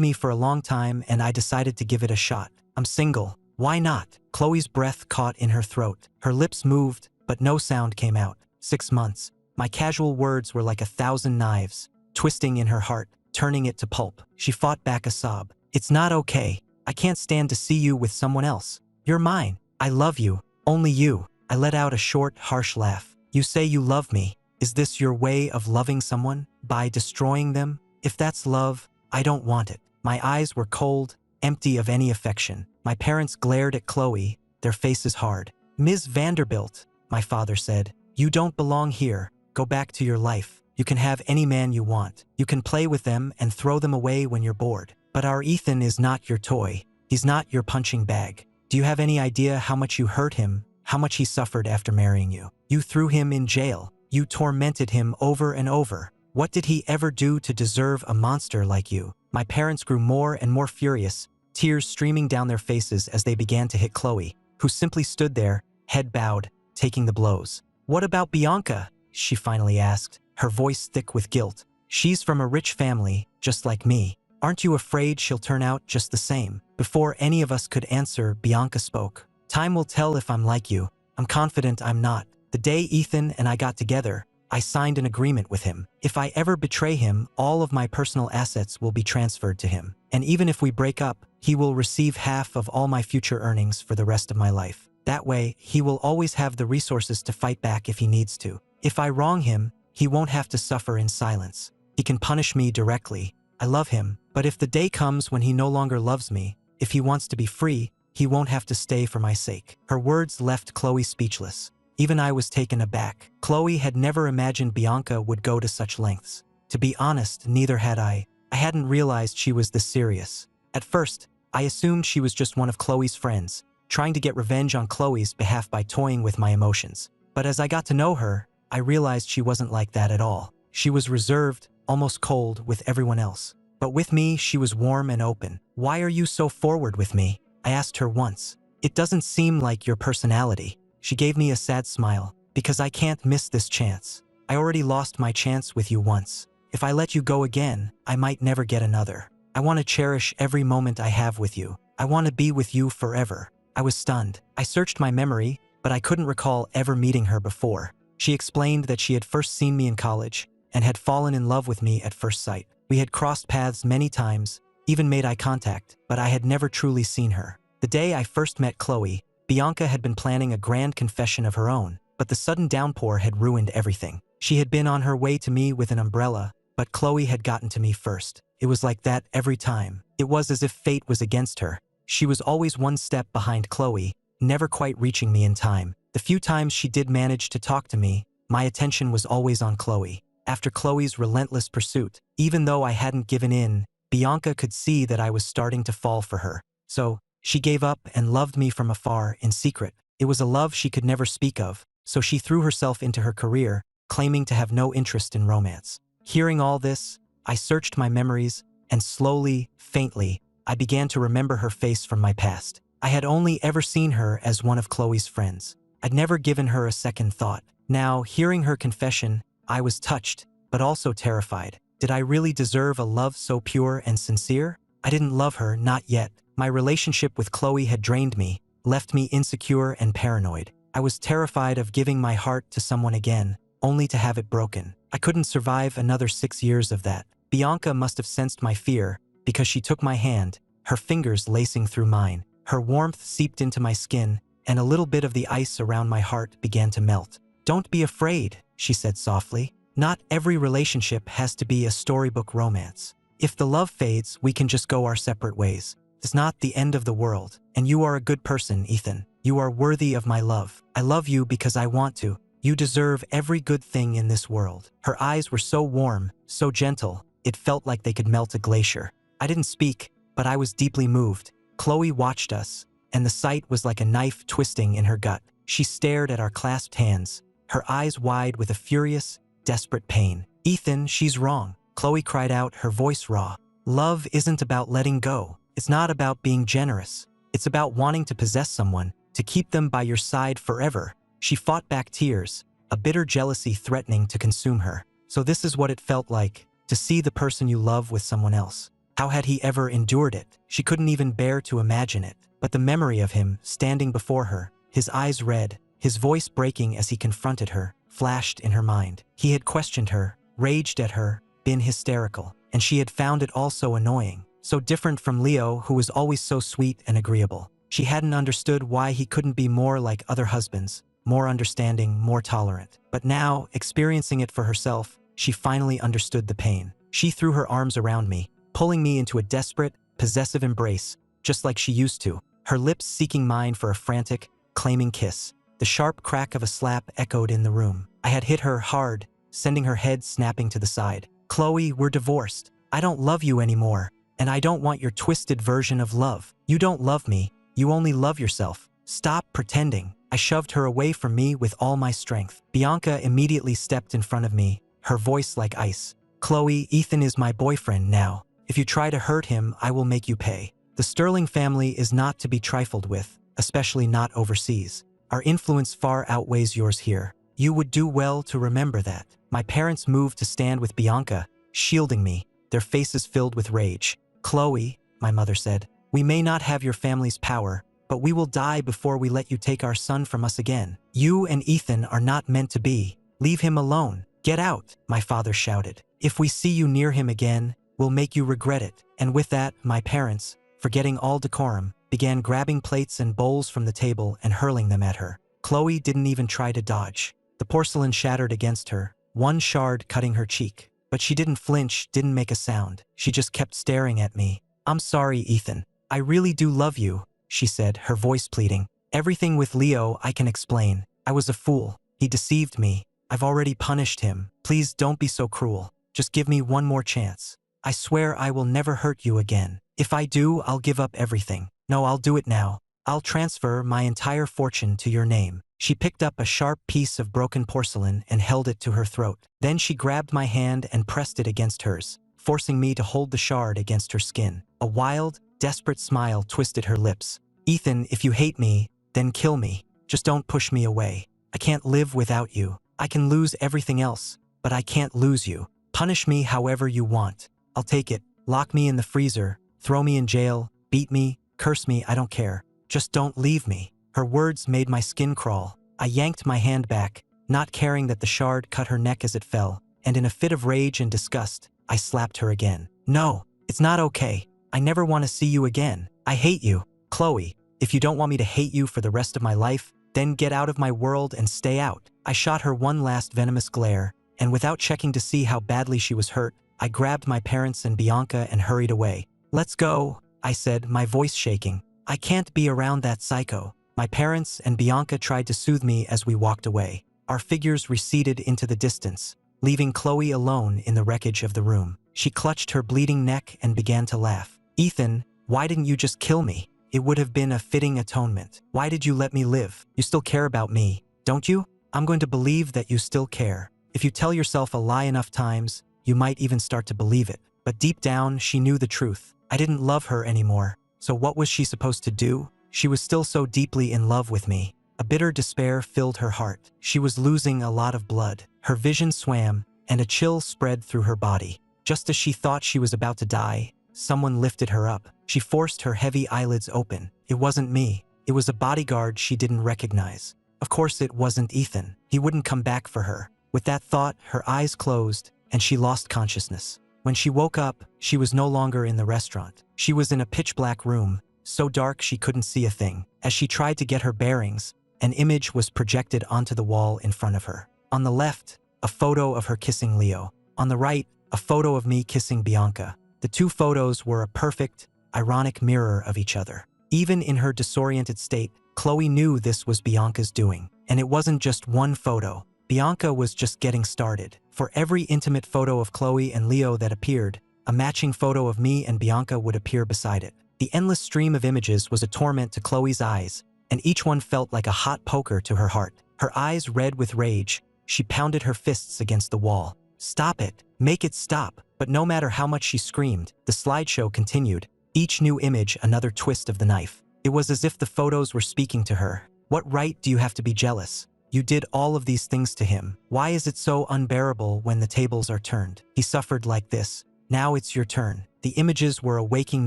me for a long time and I decided to give it a shot. I'm single. Why not? Khloe's breath caught in her throat. Her lips moved, but no sound came out. 6 months. My casual words were like 1,000 knives, twisting in her heart, turning it to pulp. She fought back a sob. It's not okay. I can't stand to see you with someone else. You're mine. I love you. Only you. I let out a short, harsh laugh. You say you love me. Is this your way of loving someone? By destroying them? If that's love, I don't want it. My eyes were cold, empty of any affection. My parents glared at Khloe, their faces hard. Ms. Vanderbilt, my father said, you don't belong here. Go back to your life. You can have any man you want. You can play with them and throw them away when you're bored. But our Ethan is not your toy. He's not your punching bag. Do you have any idea how much you hurt him, how much he suffered after marrying you? You threw him in jail. You tormented him over and over. What did he ever do to deserve a monster like you? My parents grew more and more furious, tears streaming down their faces as they began to hit Khloe, who simply stood there, head bowed, taking the blows. What about Bianca? She finally asked, her voice thick with guilt. She's from a rich family, just like me. Aren't you afraid she'll turn out just the same? Before any of us could answer, Bianca spoke. Time will tell if I'm like you. I'm confident I'm not. The day Ethan and I got together, I signed an agreement with him. If I ever betray him, all of my personal assets will be transferred to him. And even if we break up, he will receive half of all my future earnings for the rest of my life. That way, he will always have the resources to fight back if he needs to. If I wrong him, he won't have to suffer in silence. He can punish me directly. I love him, but if the day comes when he no longer loves me, if he wants to be free, he won't have to stay for my sake. Her words left Khloe speechless. Even I was taken aback. Khloe had never imagined Bianca would go to such lengths. To be honest, neither had I. I hadn't realized she was this serious. At first, I assumed she was just one of Khloe's friends, trying to get revenge on Khloe's behalf by toying with my emotions. But as I got to know her, I realized she wasn't like that at all. She was reserved, almost cold with everyone else. But with me, she was warm and open. Why are you so forward with me? I asked her once. It doesn't seem like your personality. She gave me a sad smile. Because I can't miss this chance. I already lost my chance with you once. If I let you go again, I might never get another. I want to cherish every moment I have with you. I want to be with you forever. I was stunned. I searched my memory, but I couldn't recall ever meeting her before. She explained that she had first seen me in college and had fallen in love with me at first sight. We had crossed paths many times, even made eye contact, but I had never truly seen her. The day I first met Khloe, Bianca had been planning a grand confession of her own, but the sudden downpour had ruined everything. She had been on her way to me with an umbrella, but Khloe had gotten to me first. It was like that every time. It was as if fate was against her. She was always one step behind Khloe, never quite reaching me in time. The few times she did manage to talk to me, my attention was always on Khloe. After Khloe's relentless pursuit, even though I hadn't given in, Bianca could see that I was starting to fall for her. So, she gave up and loved me from afar, in secret. It was a love she could never speak of, so she threw herself into her career, claiming to have no interest in romance. Hearing all this, I searched my memories, and slowly, faintly, I began to remember her face from my past. I had only ever seen her as one of Khloe's friends. I'd never given her a second thought. Now, hearing her confession, I was touched, but also terrified. Did I really deserve a love so pure and sincere? I didn't love her, not yet. My relationship with Khloe had drained me, left me insecure and paranoid. I was terrified of giving my heart to someone again, only to have it broken. I couldn't survive another 6 years of that. Bianca must have sensed my fear, because she took my hand, her fingers lacing through mine. Her warmth seeped into my skin, and a little bit of the ice around my heart began to melt. Don't be afraid, she said softly. Not every relationship has to be a storybook romance. If the love fades, we can just go our separate ways. It's not the end of the world, and you are a good person, Ethan. You are worthy of my love. I love you because I want to. You deserve every good thing in this world. Her eyes were so warm, so gentle, it felt like they could melt a glacier. I didn't speak, but I was deeply moved. Khloe watched us, and the sight was like a knife twisting in her gut. She stared at our clasped hands, her eyes wide with a furious, desperate pain. "Ethan, she's wrong," Khloe cried out, her voice raw. "Love isn't about letting go. It's not about being generous. It's about wanting to possess someone, to keep them by your side forever." She fought back tears, a bitter jealousy threatening to consume her. So this is what it felt like, to see the person you love with someone else. How had he ever endured it? She couldn't even bear to imagine it. But the memory of him, standing before her, his eyes red, his voice breaking as he confronted her, flashed in her mind. He had questioned her, raged at her, been hysterical, and she had found it all so annoying. So different from Leo, who was always so sweet and agreeable. She hadn't understood why he couldn't be more like other husbands, more understanding, more tolerant. But now, experiencing it for herself, she finally understood the pain. She threw her arms around me, pulling me into a desperate, possessive embrace, just like she used to, her lips seeking mine for a frantic, claiming kiss. The sharp crack of a slap echoed in the room. I had hit her hard, sending her head snapping to the side. "Khloe, we're divorced. I don't love you anymore, and I don't want your twisted version of love. You don't love me, you only love yourself. Stop pretending." I shoved her away from me with all my strength. Bianca immediately stepped in front of me, her voice like ice. "Khloe, Ethan is my boyfriend now. If you try to hurt him, I will make you pay. The Sterling family is not to be trifled with, especially not overseas. Our influence far outweighs yours here. You would do well to remember that." My parents moved to stand with Bianca, shielding me, their faces filled with rage. "Khloe," my mother said, "we may not have your family's power, but we will die before we let you take our son from us again. You and Ethan are not meant to be. Leave him alone. Get out," my father shouted. "If we see you near him again, we'll make you regret it." And with that, my parents, forgetting all decorum, began grabbing plates and bowls from the table and hurling them at her. Khloe didn't even try to dodge. The porcelain shattered against her, one shard cutting her cheek. But she didn't flinch, didn't make a sound. She just kept staring at me. "I'm sorry, Ethan. I really do love you," she said, her voice pleading. "Everything with Leo I can explain. I was a fool. He deceived me. I've already punished him. Please don't be so cruel. Just give me one more chance. I swear I will never hurt you again. If I do, I'll give up everything. No, I'll do it now. I'll transfer my entire fortune to your name." She picked up a sharp piece of broken porcelain and held it to her throat. Then she grabbed my hand and pressed it against hers, forcing me to hold the shard against her skin. A wild, desperate smile twisted her lips. "Ethan, if you hate me, then kill me. Just don't push me away. I can't live without you. I can lose everything else, but I can't lose you. Punish me however you want. I'll take it. Lock me in the freezer, throw me in jail, beat me, curse me, I don't care. Just don't leave me." Her words made my skin crawl. I yanked my hand back, not caring that the shard cut her neck as it fell, and in a fit of rage and disgust, I slapped her again. "No, it's not okay. I never want to see you again. I hate you. Khloe, if you don't want me to hate you for the rest of my life, then get out of my world and stay out." I shot her one last venomous glare, and without checking to see how badly she was hurt, I grabbed my parents and Bianca and hurried away. "Let's go," I said, my voice shaking. "I can't be around that psycho." My parents and Bianca tried to soothe me as we walked away. Our figures receded into the distance, leaving Khloe alone in the wreckage of the room. She clutched her bleeding neck and began to laugh. "Ethan, why didn't you just kill me? It would have been a fitting atonement. Why did you let me live? You still care about me, don't you? I'm going to believe that you still care. If you tell yourself a lie enough times, you might even start to believe it." But deep down, she knew the truth. I didn't love her anymore. So what was she supposed to do? She was still so deeply in love with me. A bitter despair filled her heart. She was losing a lot of blood. Her vision swam, and a chill spread through her body. Just as she thought she was about to die, someone lifted her up. She forced her heavy eyelids open. It wasn't me. It was a bodyguard she didn't recognize. Of course it wasn't Ethan. He wouldn't come back for her. With that thought, her eyes closed, and she lost consciousness. When she woke up, she was no longer in the restaurant. She was in a pitch-black room, so dark she couldn't see a thing. As she tried to get her bearings, an image was projected onto the wall in front of her. On the left, a photo of her kissing Leo. On the right, a photo of me kissing Bianca. The two photos were a perfect, ironic mirror of each other. Even in her disoriented state, Khloe knew this was Bianca's doing. And it wasn't just one photo. Bianca was just getting started. For every intimate photo of Khloe and Leo that appeared, a matching photo of me and Bianca would appear beside it. The endless stream of images was a torment to Khloe's eyes, and each one felt like a hot poker to her heart. Her eyes red with rage, She pounded her fists against the wall. "Stop it! Make it stop!" But no matter how much she screamed, the slideshow continued, each new image another twist of the knife. It was as if the photos were speaking to her. "What right do you have to be jealous? You did all of these things to him. Why is it so unbearable when the tables are turned? He suffered like this. Now it's your turn." The images were a waking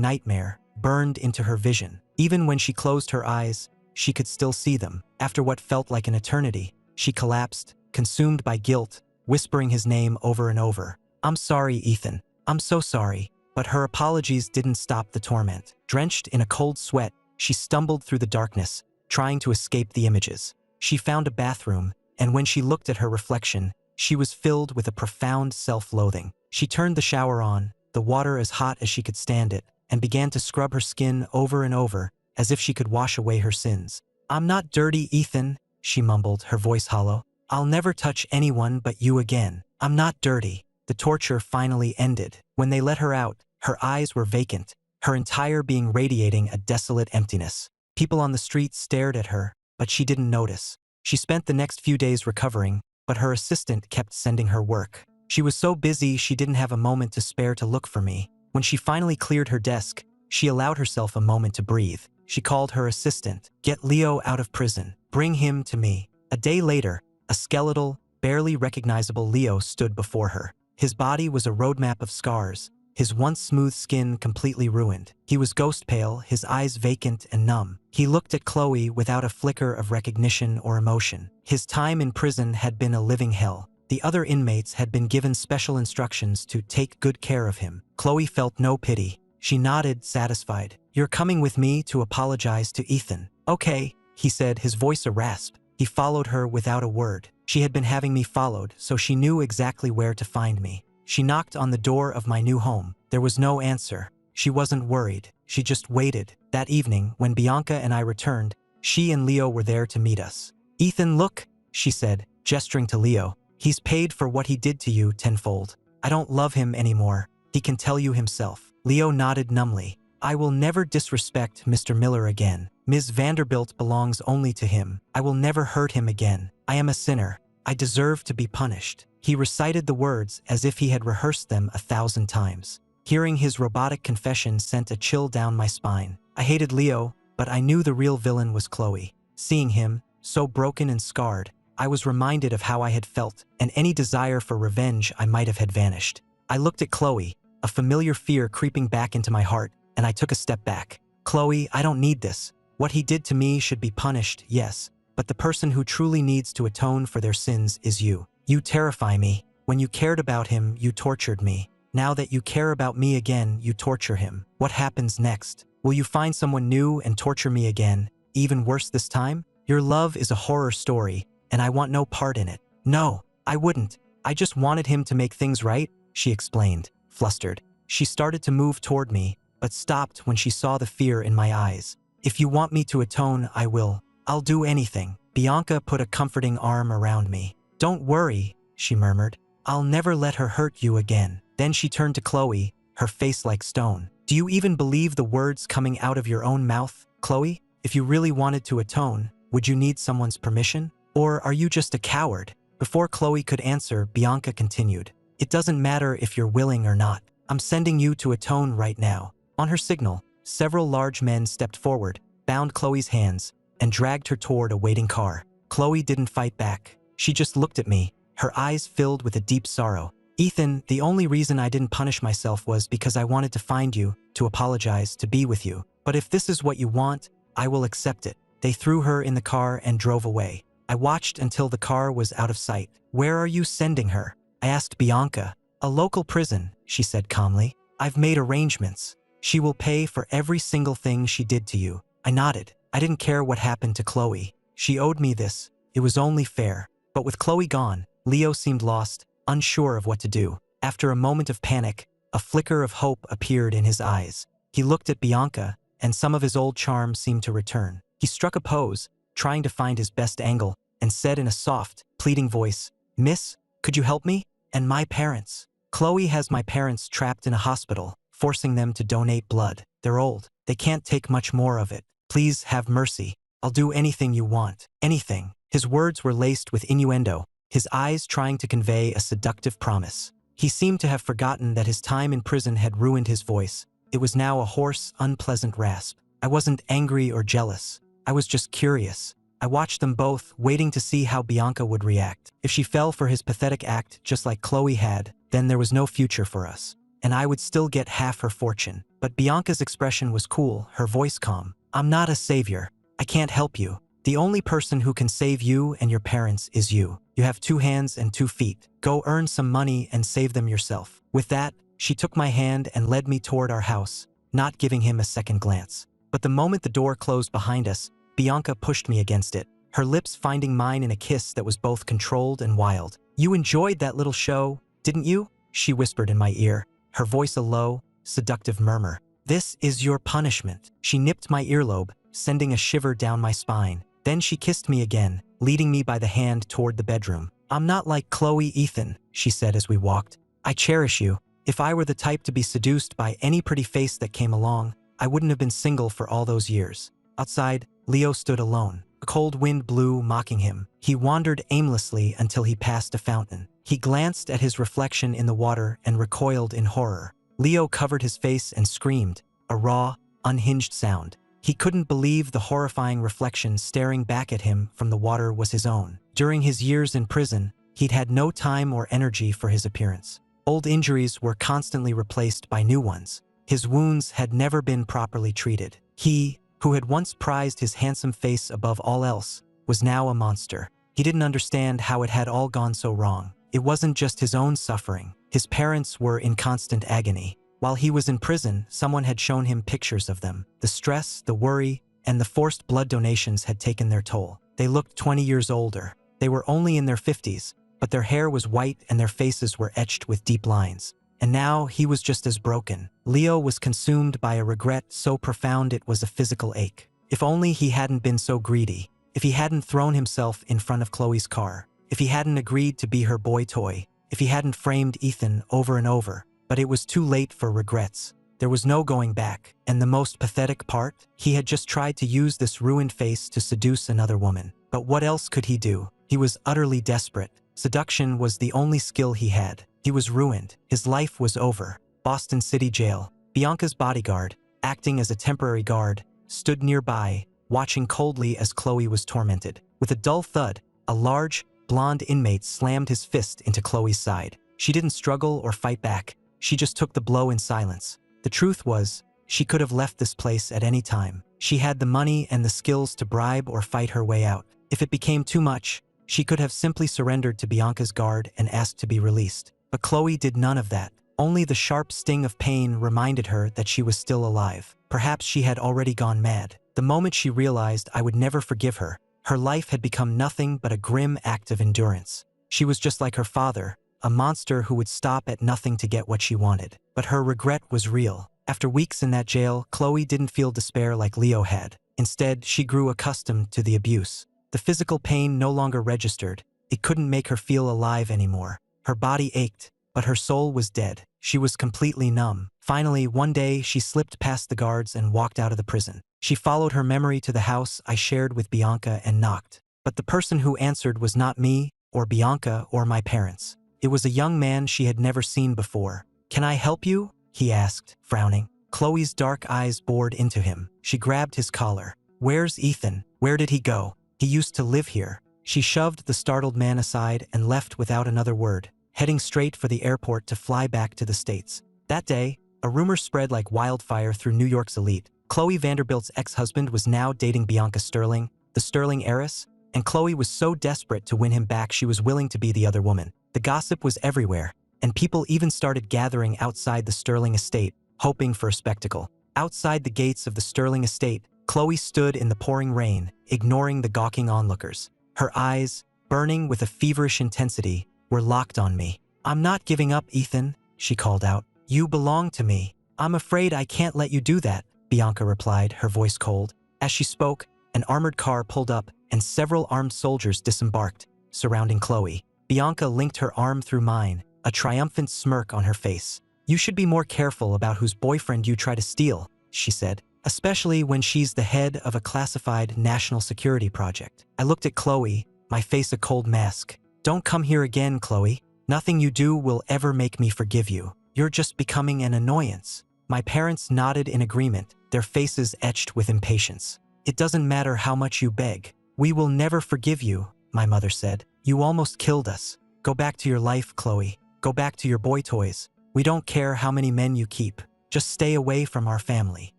nightmare, burned into her vision. Even when she closed her eyes, she could still see them. After what felt like an eternity, she collapsed, consumed by guilt, whispering his name over and over. "I'm sorry, Ethan. I'm so sorry." But her apologies didn't stop the torment. Drenched in a cold sweat, she stumbled through the darkness, trying to escape the images. She found a bathroom, and when she looked at her reflection, she was filled with a profound self-loathing. She turned the shower on, the water as hot as she could stand it, and began to scrub her skin over and over, as if she could wash away her sins. "I'm not dirty, Ethan," she mumbled, her voice hollow. "I'll never touch anyone but you again. I'm not dirty." The torture finally ended. When they let her out, her eyes were vacant, her entire being radiating a desolate emptiness. People on the street stared at her, but she didn't notice. She spent the next few days recovering, but her assistant kept sending her work. She was so busy she didn't have a moment to spare to look for me. When she finally cleared her desk, she allowed herself a moment to breathe. She called her assistant. "Get Leo out of prison. Bring him to me." A day later, a skeletal, barely recognizable Leo stood before her. His body was a roadmap of scars, his once smooth skin completely ruined. He was ghost pale, his eyes vacant and numb. He looked at Khloe without a flicker of recognition or emotion. His time in prison had been a living hell. The other inmates had been given special instructions to take good care of him. Khloe felt no pity. She nodded, satisfied. "You're coming with me to apologize to Ethan." "Okay," he said, his voice a rasp. He followed her without a word. She had been having me followed, so she knew exactly where to find me. She knocked on the door of my new home. There was no answer. She wasn't worried. She just waited. That evening, when Bianca and I returned, she and Leo were there to meet us. "Ethan, look," she said, gesturing to Leo. "He's paid for what he did to you tenfold. I don't love him anymore. He can tell you himself." Leo nodded numbly. "I will never disrespect Mr. Miller again. Ms. Vanderbilt belongs only to him. I will never hurt him again. I am a sinner. I deserve to be punished." He recited the words as if he had rehearsed them 1,000 times. Hearing his robotic confession sent a chill down my spine. I hated Leo, but I knew the real villain was Khloe. Seeing him, so broken and scarred, I was reminded of how I had felt, and any desire for revenge I might have had vanished. I looked at Khloe, a familiar fear creeping back into my heart, and I took a step back. "Khloe, I don't need this. What he did to me should be punished, yes, but the person who truly needs to atone for their sins is you. You terrify me. When you cared about him, you tortured me. Now that you care about me again, you torture him. What happens next? Will you find someone new and torture me again, even worse this time? Your love is a horror story, and I want no part in it." "No, I wouldn't. I just wanted him to make things right," she explained, flustered. She started to move toward me, but stopped when she saw the fear in my eyes. "If you want me to atone, I will. I'll do anything." Bianca put a comforting arm around me. "Don't worry," she murmured. "I'll never let her hurt you again." Then she turned to Khloe, her face like stone. "Do you even believe the words coming out of your own mouth, Khloe? If you really wanted to atone, would you need someone's permission? Or are you just a coward?" Before Khloe could answer, Bianca continued. "It doesn't matter if you're willing or not. I'm sending you to atone right now." On her signal, several large men stepped forward, bound Khloe's hands, and dragged her toward a waiting car. Khloe didn't fight back. She just looked at me, her eyes filled with a deep sorrow. "Ethan, the only reason I didn't punish myself was because I wanted to find you, to apologize, to be with you. But if this is what you want, I will accept it." They threw her in the car and drove away. I watched until the car was out of sight. "Where are you sending her?" I asked Bianca. "A local prison," she said calmly. "I've made arrangements. She will pay for every single thing she did to you." I nodded. I didn't care what happened to Khloe. She owed me this. It was only fair. But with Khloe gone, Leo seemed lost, unsure of what to do. After a moment of panic, a flicker of hope appeared in his eyes. He looked at Bianca, and some of his old charm seemed to return. He struck a pose, trying to find his best angle, and said in a soft, pleading voice, "Miss, could you help me? And my parents. Khloe has my parents trapped in a hospital, forcing them to donate blood. They're old. They can't take much more of it. Please have mercy. I'll do anything you want. Anything." His words were laced with innuendo, his eyes trying to convey a seductive promise. He seemed to have forgotten that his time in prison had ruined his voice. It was now a hoarse, unpleasant rasp. I wasn't angry or jealous. I was just curious. I watched them both, waiting to see how Bianca would react. If she fell for his pathetic act just like Khloe had, then there was no future for us. And I would still get half her fortune. But Bianca's expression was cool, her voice calm. I'm not a savior. I can't help you. The only person who can save you and your parents is you. You have 2 hands and 2 feet. Go earn some money and save them yourself. With that, she took my hand and led me toward our house, not giving him a second glance. But the moment the door closed behind us, Bianca pushed me against it, her lips finding mine in a kiss that was both controlled and wild. You enjoyed that little show, didn't you? She whispered in my ear, her voice a low, seductive murmur. This is your punishment. She nipped my earlobe, sending a shiver down my spine. Then she kissed me again, leading me by the hand toward the bedroom. I'm not like Khloe, Ethan, she said as we walked. I cherish you. If I were the type to be seduced by any pretty face that came along, I wouldn't have been single for all those years. Outside, Leo stood alone. A cold wind blew, mocking him. He wandered aimlessly until he passed a fountain. He glanced at his reflection in the water and recoiled in horror. Leo covered his face and screamed, a raw, unhinged sound. He couldn't believe the horrifying reflection staring back at him from the water was his own. During his years in prison, he'd had no time or energy for his appearance. Old injuries were constantly replaced by new ones. His wounds had never been properly treated. He, who had once prized his handsome face above all else, was now a monster. He didn't understand how it had all gone so wrong. It wasn't just his own suffering. His parents were in constant agony. While he was in prison, someone had shown him pictures of them. The stress, the worry, and the forced blood donations had taken their toll. They looked 20 years older. They were only in their 50s, but their hair was white and their faces were etched with deep lines. And now he was just as broken. Leo was consumed by a regret so profound it was a physical ache. If only he hadn't been so greedy. If he hadn't thrown himself in front of Khloe's car. If he hadn't agreed to be her boy toy. If he hadn't framed Ethan over and over. But it was too late for regrets. There was no going back. And the most pathetic part? He had just tried to use this ruined face to seduce another woman. But what else could he do? He was utterly desperate. Seduction was the only skill he had. He was ruined. His life was over. Boston City Jail. Bianca's bodyguard, acting as a temporary guard, stood nearby, watching coldly as Khloe was tormented. With a dull thud, a large, blonde inmate slammed his fist into Khloe's side. She didn't struggle or fight back. She just took the blow in silence. The truth was, she could have left this place at any time. She had the money and the skills to bribe or fight her way out. If it became too much, she could have simply surrendered to Bianca's guard and asked to be released. But Khloe did none of that. Only the sharp sting of pain reminded her that she was still alive. Perhaps she had already gone mad. The moment she realized I would never forgive her, her life had become nothing but a grim act of endurance. She was just like her father, a monster who would stop at nothing to get what she wanted. But her regret was real. After weeks in that jail, Khloe didn't feel despair like Leo had. Instead, she grew accustomed to the abuse. The physical pain no longer registered. It couldn't make her feel alive anymore. Her body ached, but her soul was dead. She was completely numb. Finally, one day, she slipped past the guards and walked out of the prison. She followed her memory to the house I shared with Bianca and knocked. But the person who answered was not me, or Bianca, or my parents. It was a young man she had never seen before. "Can I help you?" he asked, frowning. Khloe's dark eyes bored into him. She grabbed his collar. "Where's Ethan? Where did he go? He used to live here." She shoved the startled man aside and left without another word, heading straight for the airport to fly back to the States. That day, a rumor spread like wildfire through New York's elite. Khloe Vanderbilt's ex-husband was now dating Bianca Sterling, the Sterling heiress, and Khloe was so desperate to win him back she was willing to be the other woman. The gossip was everywhere, and people even started gathering outside the Sterling estate, hoping for a spectacle. Outside the gates of the Sterling estate, Khloe stood in the pouring rain, ignoring the gawking onlookers. Her eyes, burning with a feverish intensity, were locked on me. "I'm not giving up, Ethan," she called out. "You belong to me." "I'm afraid I can't let you do that," Bianca replied, her voice cold. As she spoke, an armored car pulled up and several armed soldiers disembarked, surrounding Khloe. Bianca linked her arm through mine, a triumphant smirk on her face. "You should be more careful about whose boyfriend you try to steal," she said, "especially when she's the head of a classified national security project." I looked at Khloe, my face a cold mask. Don't come here again, Khloe. Nothing you do will ever make me forgive you. You're just becoming an annoyance." My parents nodded in agreement, their faces etched with impatience. "It doesn't matter how much you beg. We will never forgive you," my mother said. "You almost killed us. Go back to your life, Khloe. Go back to your boy toys. We don't care how many men you keep. Just stay away from our family."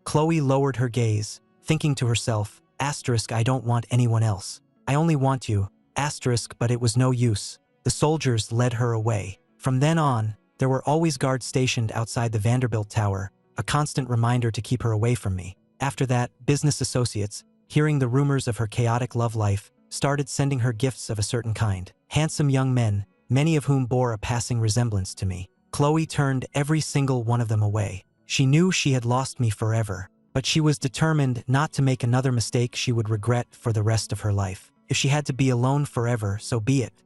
Khloe lowered her gaze, thinking to herself, I don't want anyone else. I only want you, but it was no use. The soldiers led her away. From then on, there were always guards stationed outside the Vanderbilt Tower, a constant reminder to keep her away from me. After that, business associates, hearing the rumors of her chaotic love life, started sending her gifts of a certain kind. Handsome young men, many of whom bore a passing resemblance to me. Khloe turned every single one of them away. She knew she had lost me forever, but she was determined not to make another mistake she would regret for the rest of her life. If she had to be alone forever, so be it.